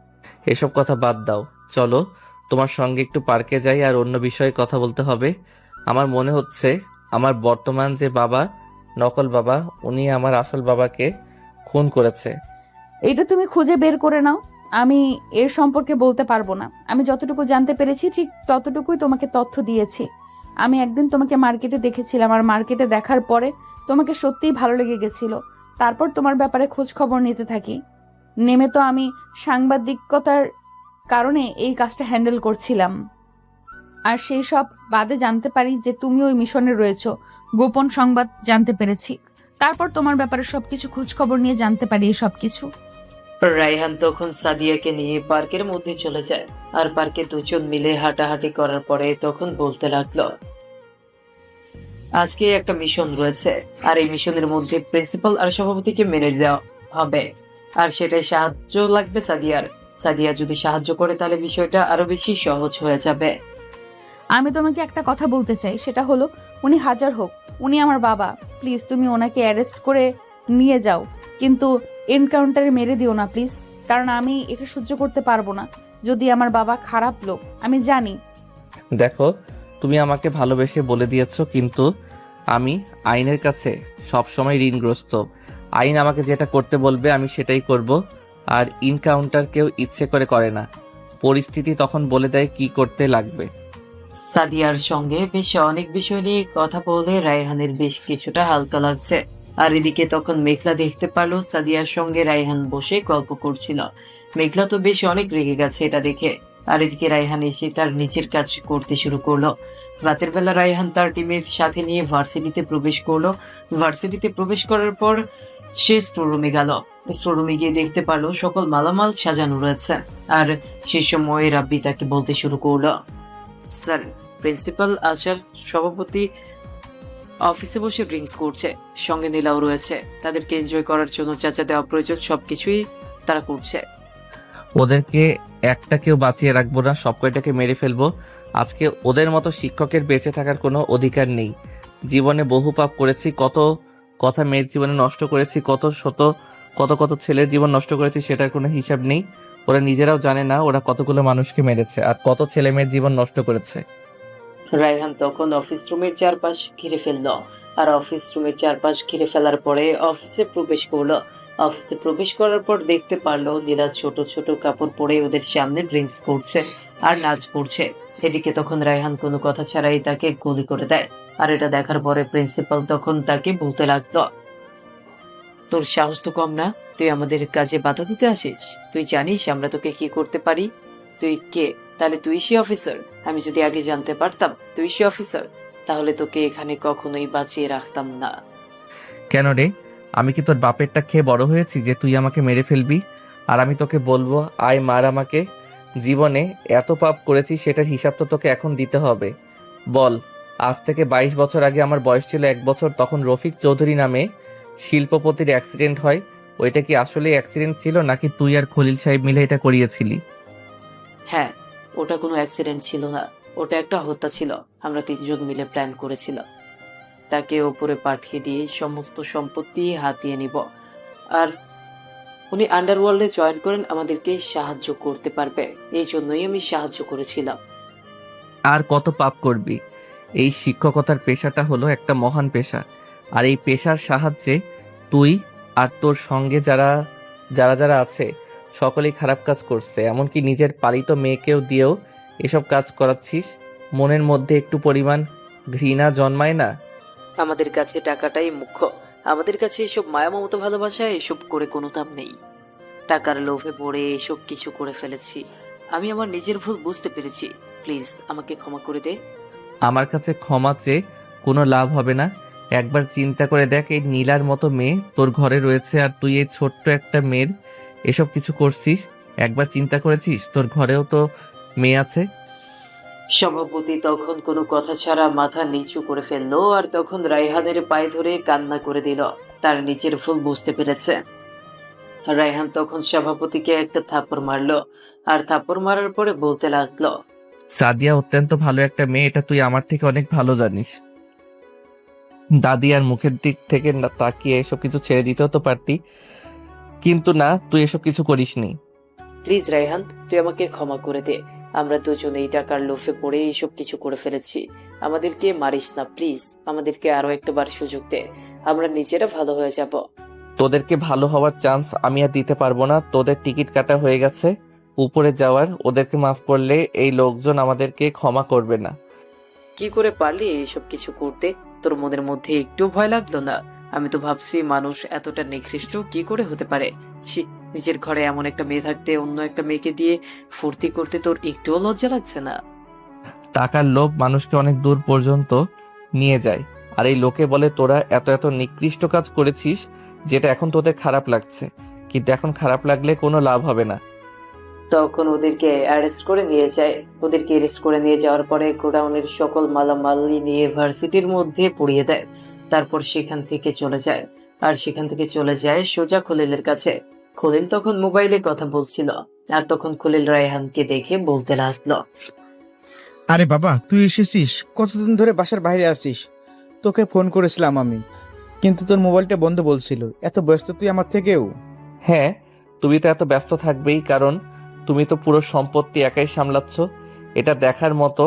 এসব কথা বাদ দাও, চলো তোমার সঙ্গে একটু পার্কে যাই, আর অন্য বিষয়ে কথা বলতে হবে। আমার মনে হচ্ছে আমার বর্তমান যে বাবা, নকল বাবা, উনি আমার আসল বাবাকে খুন করেছে। এটা তুমি খুঁজে বের করে নাও। আমি এর সম্পর্কে বলতে পারবো না। আমি যতটুকু জানতে পেরেছি ঠিক ততটুকুই তোমাকে তথ্য দিয়েছি। আমি একদিন তোমাকে মার্কেটে দেখেছিলাম, আর মার্কেটে দেখার পরে তোমাকে সত্যিই ভালো লেগে গেছিল। তারপর তোমার ব্যাপারে খোঁজ খবর নিতে থাকি। নেমে তো আমি সাংবাদিকতার কারণে এই কাজটা হ্যান্ডেল করছিলাম। আর সেই সব বাদে জানতে পারি যে তুমি ওই মিশনে রয়েছো। গোপন সংবাদ জানতে পেরেছি। তারপর তোমার ব্যাপারে সবকিছু খোঁজ খবর নিয়ে জানতে পারি এই সবকিছু। রায়হান তখন সাদিয়াকে নিয়ে পার্কের মধ্যে চলে যায়। আর পার্কে দুজন মিলে হাঁটাহাঁটি করার পরে তখন বলতে লাগলো, আজকে একটা মিশন রয়েছে, আর এই মিশনের মধ্যে প্রিন্সিপাল আর সভাপতিকে মেনে দেওয়া হবে। আর সেটাই সাহায্য লাগবে সাদিয়ার। সাদিয়া যদি সাহায্য করে তাহলে বিষয়টা আরো বেশি সহজ হয়ে যাবে। আমি তোমাকে একটা কথা বলতে চাই, সেটা হলো উনি হাজার হোক, উনি আমার বাবা। প্লিজ তুমি ওনাকে অ্যারেস্ট করে নিয়ে যাও, কিন্তু এনকাউন্টারে মেরে দিও না প্লিজ। কারণ আমি এটা সহ্য করতে পারবো না। যদি আমার বাবা খারাপ লোক, আমি জানি। দেখো, তুমি আমাকে ভালোবেসে বলে দিয়েছো, কিন্তু আমি আইনের কাছে সবসময় ঋণগ্রস্ত। আইন আমাকে যেটা করতে বলবে আমি সেটাই করব। আর ইনকাউন্টার কেউ ইচ্ছে করে না, পরিস্থিতি তখন বলে দেয় কি করতে লাগবে। সাদিয়ার সঙ্গে বেশ অনেক বিষয় নিয়ে কথা বলে রায়হানের বেশ কিছুটা হালকা লাগছে। আর এদিকে তখন মেঘলা দেখতে পারলো সাদিয়ার সঙ্গে রায়হান বসে গল্প করছিল। মেঘলা তো বেশ অনেক রেগে গেছে এটা দেখে। আর এদিকে রায়হান এসে তার নিচের কাজ করতে শুরু করলো। রাতের বেলা রায়হান তার টিমের সাথে নিয়ে ভার্সিটিতে প্রবেশ করলো। ভার্সিটিতে প্রবেশ করার পর সে স্টোররুমে গেল। স্টোররুমে গিয়ে দেখতে পারলো সকল মালামাল সাজানো রয়েছে। আর সে সময় রাব্বি তাকে বলতে শুরু করলো, স্যার, প্রিন্সিপাল আশার সভাপতি অফিসে বসে ড্রিঙ্কস করছে, সঙ্গে নীলাও রয়েছে। তাদেরকে এনজয় করার জন্য যা যা দেওয়া প্রয়োজন সবকিছুই তারা করছে। ওদেরকে একটা কেউ বাঁচিয়ে রাখবো না, সব কয়টাকে মেরে ফেলবো। আজকে ওদের মতো শিক্ষকের বেঁচে থাকার কোনো অধিকার নেই। জীবনে বহু পাপ করেছি, কত কথা মেয়ের জীবনে নষ্ট করেছি, কত ছেলের জীবন নষ্ট করেছি, সেটার কোনো হিসাব নেই। ওরা নিজেরাও জানে না ওরা কতগুলো মানুষকে মেরেছে আর কত ছেলে মেয়ের জীবন নষ্ট করেছে। রায়হান তখন অফিস রুমের চারপাশ ঘিরে ফেললো। আর অফিস রুমের চারপাশ ঘিরে ফেলার পরে অফিসে প্রবেশ করলো। অফিসে প্রবেশ করার পর দেখতে পারলো নীলা ছোট ছোট কাপড় পরে ওদের সামনে ড্রিঙ্কস করছে আর নাচ করছে। এদিকে তখন রায়হান কোনো কথা ছাড়াই তাকে গুলি করে দেয়। আর এটা দেখার পরে প্রিন্সিপাল তখন তাকে বলতে লাগলো, তোর সাহস তো কম না, তুই আমাদের কাজে বাধা দিতে আসিস? তুই জানিস আমরা তোকে কি করতে পারি? তুই কে? তাহলে তুই সে অফিসার? আমি যদি আগে জানতে পারতাম তুই সে অফিসার, তাহলে তোকে এখানে কখনোই বাঁচিয়ে রাখতাম না। কেন রে, আমি কি তোর বাপেরটা খেয়ে বড় হয়েছি যে তুই আমাকে মেরে ফেলবি? আর আমি তোকে বলবো আয় মার আমাকে। জীবনে এত পাপ করেছি সেটার হিসাব তো তোকে এখন দিতে হবে। বল, আজ থেকে 22 বছর আগে আমার বয়স ছিল 1 বছর, তখন রফিক চৌধুরী নামে শিল্পপতির অ্যাক্সিডেন্ট হয়। ওইটা কি আসলে অ্যাক্সিডেন্ট ছিল নাকি তুই আর খলিল সাহেব মিলে এটা করিয়েছিলি? হ্যাঁ, ওটা কোনো অ্যাক্সিডেন্ট ছিল না, ওটা একটা হত্যা ছিল। আমরা 3জন মিলে প্ল্যান করেছিলাম তাকে ওপরে পাঠিয়ে দিয়ে সমস্ত সম্পত্তি হাতিয়ে নিব, আর উনি আন্ডারওয়ার্ল্ডে জয়েন করেন আমাদেরকে সাহায্য করতে পারবে, এই জন্যই আমি সাহায্য করেছিলাম। আর কত পাপ করবি? এই শিক্ষকতার পেশাটা হলো একটা মহান পেশা, আর এই পেশার সাহায্যে তুই আর তোর সঙ্গে যারা যারা যারা আছে সকলেই খারাপ কাজ করছে, এমনকি নিজের পালিত মেয়েকেও দিয়েও এসব কাজ করাচ্ছিস। মনের মধ্যে একটু পরিমাণ ঘৃণা জন্মায় না? আমাদের কাছে টাকাটাই মুখ্য, আমাদের কাছে এসব মায়া মমতা ভালোবাসা এসব করে কোনো দাম নেই। টাকার লোভে পড়ে এসব কিছু করে ফেলেছি, আমি আমার নিজের ভুল বুঝতে পেরেছি, প্লিজ আমাকে ক্ষমা করে দে। আমার কাছে ক্ষমা চেয়ে কোনো লাভ হবে না। একবার চিন্তা করে দেখ, এই নীলার মতো মেয়ে তোর ঘরে রয়েছে আর তুই এই ছোট্ট একটা মেয়ের এসব কিছু করছিস। একবার চিন্তা করেছিস তোর ঘরেও তো মেয়ে আছে? সভাপতি তখন কোনো কথা ছাড়া মাথা নিচু করে ফেললো, আর তখন রায়হানের পায়ে ধরে কান্না করে দিল, তার নিজের ভুল বুঝতে পেরেছে। রায়হান তখন সভাপতিকে একটা থাপ্পড় মারলো, আর থাপ্পড় মারার পরে বলতে লাগলো, সাদিয়া অত্যন্ত ভালো একটা মেয়ে, এটা তুই আমার থেকে অনেক ভালো জানিস। দাদি আর মুখের দিক থেকে না তাকিয়ে এসব কিছু ছেড়ে দিতেও তো পারতি, কিন্তু না, তুই এসব কিছু করিসনি। প্লিজ রায়হান, তুই আমাকে ক্ষমা করে দে, আমরা দুজনে এই টাকার লোভে পড়ে এইসব কিছু করে ফেলেছি, আমাদেরকে মারিস না প্লিজ, আমাদেরকে আরো একটাবার সুযোগ দে, আমরা নিজেরা ভালো হয়ে যাব। তোদেরকে ভালো হওয়ার চান্স আমি আর দিতে পারবো না। তোদের টিকিট কাটা হয়ে গেছে উপরে যাওয়ার, ওদেরকে মাফ করলে এই লোকজন আমাদেরকে ক্ষমা করবে না। কি করে পারলি এইসব কিছু করতে? তোর মনের মধ্যে একটু ভয় লাগলো না? আমি তো ভাবছি মানুষ এতটা নিকৃষ্ট কি করে হতে পারে। ছি, নিজের ঘরে এমন একটা মেয়ে থাকতে অন্য একটা মেয়েকে দিয়ে ফুর্তি করতে তোর একটুও লজ্জা লাগছে না? টাকার লোভ মানুষকে অনেক দূর পর্যন্ত নিয়ে যায়, আর এই লোকে বলে তোরা এত এত নিকৃষ্ট কাজ করেছিস যেটা এখন তোদের খারাপ লাগছে, কিন্তু এখন খারাপ লাগলে কোনো লাভ হবে না। তখন ওদেরকে অ্যারেস্ট করে নিয়ে যায়। ওদেরকে অ্যারেস্ট করে নিয়ে যাওয়ার পরে গোডাউনের সকল মালামাল নিয়ে ভার্সিটির মধ্যে পুড়িয়ে দেয়। তারপর সেখান থেকে চলে যায়, আর সেখান থেকে চলে যায় সোজা খলিলের কাছে। খলিল তখন মোবাইলে কথা বলছিল, আর তখন খলিল রায়হানকে দেখে বলতে লাগলো, আরে বাবা, তুই এসেছিস? কতদিন ধরে বাসার বাইরে আছিস? তোকে ফোন করেছিলাম আমি, কিন্তু তোর মোবাইলটা বন্ধ বলছিল। এত ব্যস্ত তুই আমার থেকেও? হ্যাঁ, তুমি তো এত ব্যস্ত থাকবেই, কারণ তুমি তো পুরো সম্পত্তি একাই সামলাচ্ছ। এটা দেখার মতো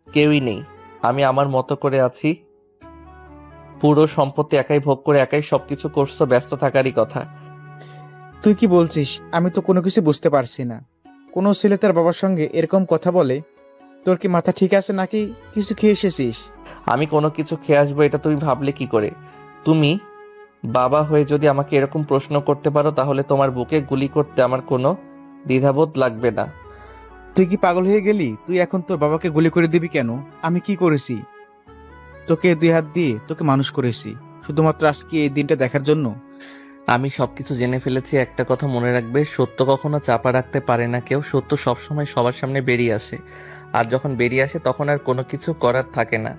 কেউই নেই। আমি আমার মতো করে আছি, পুরো সম্পত্তি একাই ভোগ করে একাই সবকিছু করছো, ব্যস্ত থাকারই কথা। তুই কি বলছিস? আমি তো কোনো কিছু বুঝতে পারছি না। কোনো ছেলে তার বাবার সঙ্গে এরকম কথা বলে? তোর কি মাথা ঠিক আছে নাকি কিছু খেয়ে এসেছিস? আমি কোনো কিছু খেয়ে আসবো এটা তুমি ভাবলে কি করে? তুমি বাবা হয়ে যদি আমাকে এরকম প্রশ্ন করতে পারো, তাহলে তোমার বুকে গুলি করতে আমার কোনো দ্বিধাবোধ লাগবে না। তুই কি পাগল হয়ে গেলি? তুই এখন তোর বাবাকে গুলি করে দিবি কেন? আমি কি করেছি? তোকে 2 হাত দিয়ে তোকে মানুষ করেছি শুধুমাত্র আজকে এই দিনটা দেখার জন্য। আমি সবকিছু জেনে ফেলেছি। একটা কথা মনে রাখবে, সত্য কখনো চাপা রাখতে পারে না কেউ। সত্য সবসময় সবার সামনে বেরিয়ে আসে, আর যখন বেরিয়ে আসে তখন আর কোনো কিছু করার থাকে না।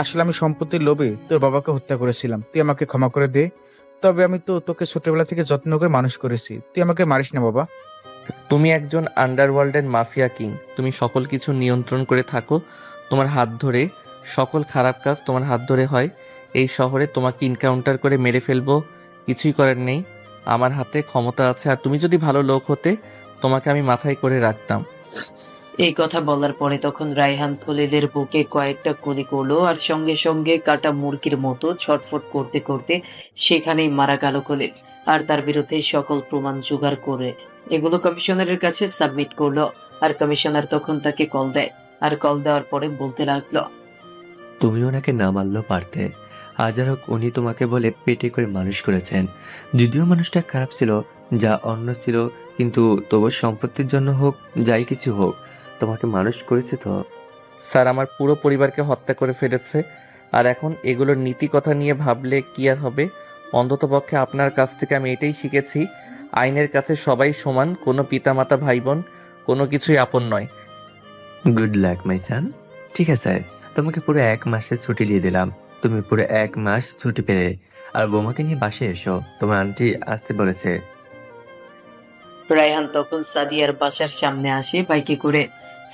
আসলে আমি সম্পত্তির লোভে তোর বাবাকে হত্যা করেছিলাম। তুই আমাকে ক্ষমা করে দে। তবে আমি তো তোকে ছোটবেলা থেকে যত্ন করে মানুষ করেছি। তুই আমাকে মারিস না বাবা। তুমি একজন আন্ডারওয়ার্ল্ডের মাফিয়া কিং। তুমি সকল কিছু নিয়ন্ত্রণ করে থাকো তোমার হাত ধরে। সকল খারাপ কাজ তোমার হাত ধরে হয়। এই শহরে তোমাকে ইনকাউন্টার করে মেরে ফেলবো, কিছুই করার নেই। আমার হাতে ক্ষমতা আছে, আর তুমি যদি ভালো লোক হতে তোমাকে আমি মাথায় করে রাখতাম। এই কথা বলার পরে তখন রায়হান খলিলের বুকে কয়েকটা গুলি করলো, আর সঙ্গে সঙ্গে কাটা মুরগির মতো ছটফট করতে করতে সেখানেই মারা গেল খলিল। আর তার বিরুদ্ধে সকল প্রমাণ জোগাড় করে এগুলো কমিশনারের কাছে সাবমিট করলো, আর কমিশনার তখন তাকে কল দেয়, আর কল দেওয়ার পরে বলতে লাগলো, তুমি ওনাকে না মারলেও পারতে। হাজার হোক উনি তোমাকে বলে পেটে করে মানুষ করেছেন। যদিও মানুষটা খারাপ ছিল, যা অন্য ছিল, কিন্তু তবু সম্পত্তির জন্য হোক, যাই কিছু হোক, তোমাকে মানুষ করেছে তো। স্যার, আমার পুরো পরিবারকে হত্যা করে ফেলেছে, আর এখন এগুলোর নীতি কথা নিয়ে ভাবলে কি আর হবে? অন্ততপক্ষে আপনার কাছ থেকে আমি এটাই শিখেছি, আইনের কাছে সবাই সমান। কোনো পিতামাতা ভাই বোন কোনো কিছুই আপন নয়। গুড লাক মাই সান। ঠিক আছে, তোমাকে পুরো 1 মাসের ছুটি দিয়ে দিলাম। তুমি পুরো 1 মাস ছুটি পেলে আর বৌমাকে নিয়ে বাসায় এসো, তোমার আন্টি আসতে বলেছে। রায়হান তখন সাদিয়ার বাসার সামনে আসে বাইকে করে।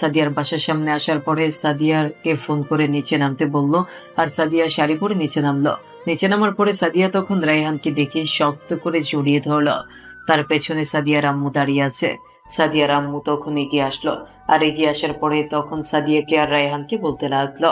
সাদিয়ার বাসার সামনে আসার পরে সাদিয়াকে ফোন করে নিচে নামতে বলল, আর সাদিয়া শাড়ি পরে নিচে নামলো। নিচে নামার পরে সাদিয়া তখন রায়হানকে দেখে শক্ত করে জড়িয়ে ধরলো। তার পেছনে সাদিয়ার আম্মু দাঁড়িয়ে আছে। সাদিয়ার আম্মু তখন এগিয়ে আসলো, আর এগিয়ে আসার পরে তখন সাদিয়াকে আর রায়হানকে বলতে লাগলো,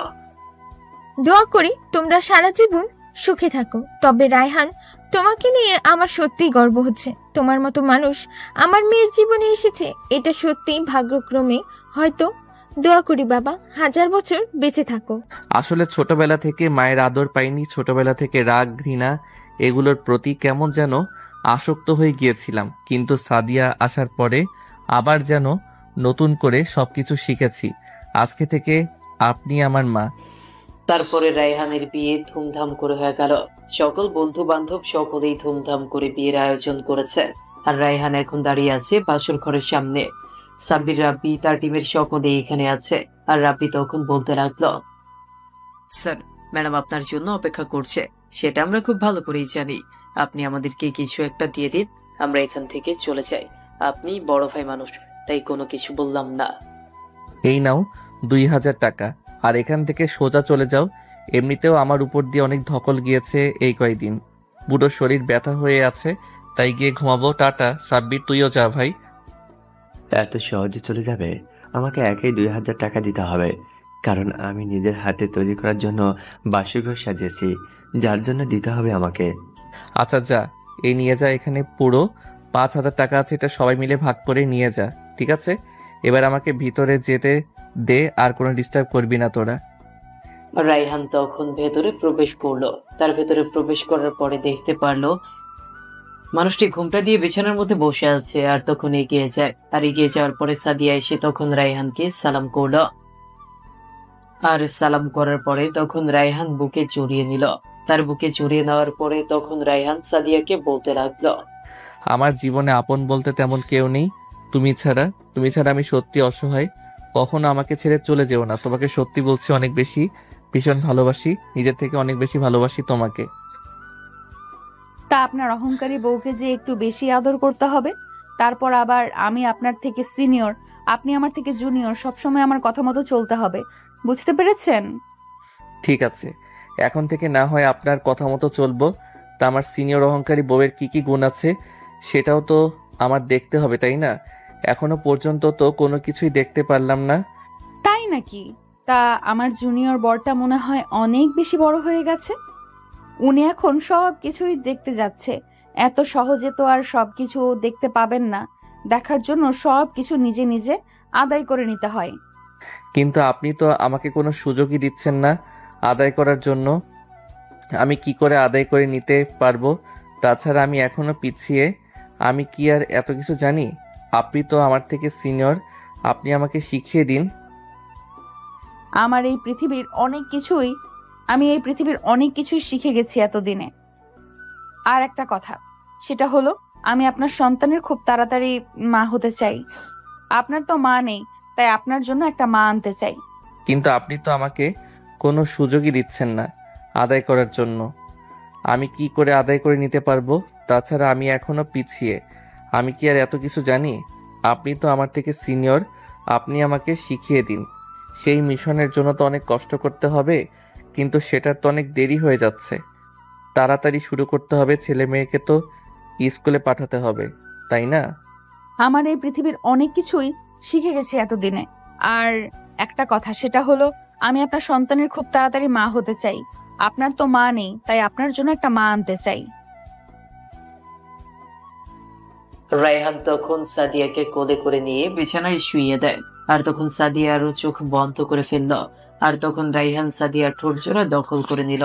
দোয়া করি তোমরা সারা জীবন সুখে থাকো। তবে রায়হান, তোমাকে নিয়ে আমার সত্যিই গর্ব হচ্ছে। তোমার মতো মানুষ আমার মেয়ের জীবনে এসেছে, এটা সত্যিই ভাগ্যক্রমে হয়তো। দোয়া করি বাবা, 1000 বছর বেঁচে থাকো। আসলে ছোটবেলা থেকে মায়ের আদর পাইনি, ছোটবেলা থেকে রাগ ঘৃণা এগুলোর প্রতি কেমন যেন আসক্ত হয়ে গিয়েছিলাম, কিন্তু সাদিয়া আসার পরে আবার যেন নতুন করে সবকিছু শিখেছি। আজকে থেকে আপনি আমার মা। তারপরে রায়হানের বিয়ে ধুমধাম করে হয়ে গেল। সকল বন্ধু বান্ধব সকলেই ধুমধাম করে বিয়ের আয়োজন করেছে। আর রায়হান এখন দাঁড়িয়ে আছে বাসর ঘরের সামনে। সাব্বির, রাব্বি, তার টিমের সকলেই এখানে আছে। আর রাব্বি তখন বলতে লাগলো, স্যার, ম্যাডাম আপনার জন্য অপেক্ষা করছে, সেটা আমরা খুব ভালো করেই জানি। আপনি আমাদেরকে কিছু একটা দিয়ে দিন, আমরা এখান থেকে চলে যাই। আপনি বড় ভাই মানুষ, তাই কোনো কিছু বললাম না। এই নাও 2000 টাকা, আর এখান থেকে সোজা চলে যাও। এমনিতেও আমার উপর দিয়ে অনেক ধকল গিয়েছে এই কয়দিন, বুড়ো শরীর ব্যথা হয়ে আছে, তাই গিয়ে ঘুমাবো। টাটা। সাব্বির, তুইও যা ভাই। এত সহজে চলে যাবে? আমাকে একাই 2000 টাকা দিতে হবে, কারণ আমি নিজের হাতে তৈরি করার জন্য বাসরঘর সাজিয়েছি, যার জন্য দিতে হবে আমাকে। আচ্ছা যা, এই নিয়ে যা। এখানে পুরো 5000 টাকা আছে, এটা সবাই মিলে ভাগ করে নিয়ে যা, ঠিক আছে? এবার আমাকে ভিতরে যেতে দে, আর কোনো ডিস্টার্ব করবি না তোরা। রায়হান তখন ভেতরে প্রবেশ করলো। তার ভেতরে প্রবেশ করার পরে দেখতে পারলো মানুষটি ঘুমটা দিয়ে বিছানার মধ্যে বসে আছে। আর তখন এগিয়ে যায়, আর এগিয়ে যাওয়ার পরে সাদিয়া এসে তখন রায়হানকে সালাম করলো। আর সালাম করার পরে তখন রায়হান বুকে জড়িয়ে নিল। তার বুকে জড়িয়ে নেওয়ার পরে তখন রায়হান সাদিয়াকে বলতে লাগলো, আমার জীবনে আপন বলতে তেমন কেউ নেই, তুমি ছাড়া। তুমি ছাড়া আমি সত্যি অসহায়। কখনো আমাকে ছেড়ে চলে যেও না। তোমাকে সত্যি বলছি, অনেক বেশি, ভীষণ ভালোবাসি, নিজের থেকে অনেক বেশি ভালোবাসি তোমাকে। তা আপনার অহংকারী বউকে যে একটু বেশি আদর করতে হবে। তারপর আবার আমি আপনার থেকে সিনিয়র, আপনি আমার থেকে জুনিয়র, সবসময় আমার কথা মতো চলতে হবে। বুঝতে পেরেছেন? ঠিক আছে, এখন থেকে না হয় আপনার কথা মতো চলবো। তা আমার সিনিয়র অহংকারী বউয়ের কি কি গুণ আছে সেটাও তো আমার দেখতে হবে, তাই না? এখনো পর্যন্ত তো কোনো কিছুই দেখতে পারলাম না। তাই নাকি? তা আমার জুনিয়র বরটা মনে হয় অনেক বেশি বড় হয়ে গেছে। উনি এখন সব কিছুই দেখতে যাচ্ছে। এত সহজে তো আর সব কিছু দেখতে পাবেন না। দেখার জন্য সব কিছু নিজে নিজে আদায় করে নিতে হয়। কিন্তু আপনি তো আমাকে কোনো সুযোগই দিচ্ছেন না আদায় করার জন্য। আমি কি করে আদায় করে নিতে পারবো? তাছাড়া আমি এখনো পিছিয়ে। আমি কি আর এত কিছু জানি? আপনি তো আমার থেকে সিনিয়র, আপনি আমাকে শিখিয়ে দিন। আমার এই পৃথিবীর অনেক কিছুই আমি এই পৃথিবীর অনেক কিছুই শিখে গেছি এতদিনে। আর একটা কথা, সেটা হলো আমি আপনার সন্তানের খুব তাড়াতাড়ি মা হতে চাই। আপনার তো মা নেই, তাই আপনার জন্য একটা মা আনতে চাই। কিন্তু আপনি তো আমাকে কোনো সুযোগই দিচ্ছেন না আদায় করার জন্য। আমি কি করে আদায় করে নিতে পারবো? তাছাড়া আমি এখনো পিছিয়ে। আমি কি আর এত কিছু জানি? আপনি তো আমার থেকে সিনিয়র, আপনি আমাকে শিখিয়ে দিন। সেই মিশনের জন্য তো অনেক কষ্ট করতে হবে, কিন্তু সেটার তো অনেক দেরি হয়ে যাচ্ছে। তাড়াতাড়ি শুরু করতে হবে, ছেলে মেয়েকে তো স্কুলে পাঠাতে হবে, তাই না? আমার এই পৃথিবীর অনেক কিছুই শিখে গেছি এতদিনে। আর একটা কথা, সেটা হলো আমি আপনার সন্তানের খুব তাড়াতাড়ি মা হতে চাই। আপনার তো মা নেই, তাই আপনার জন্য একটা মা আনতে চাই। রায়হান তখন সাদিয়াকে কোলে করে নিয়ে বিছানায় শুইয়ে দেয়। আর তখন সাদিয়া আরো চোখ বন্ধ করে ফেললো। আর তখন রায়হান সাদিয়ার ঠোঁট জোড়া দখল করে নিল।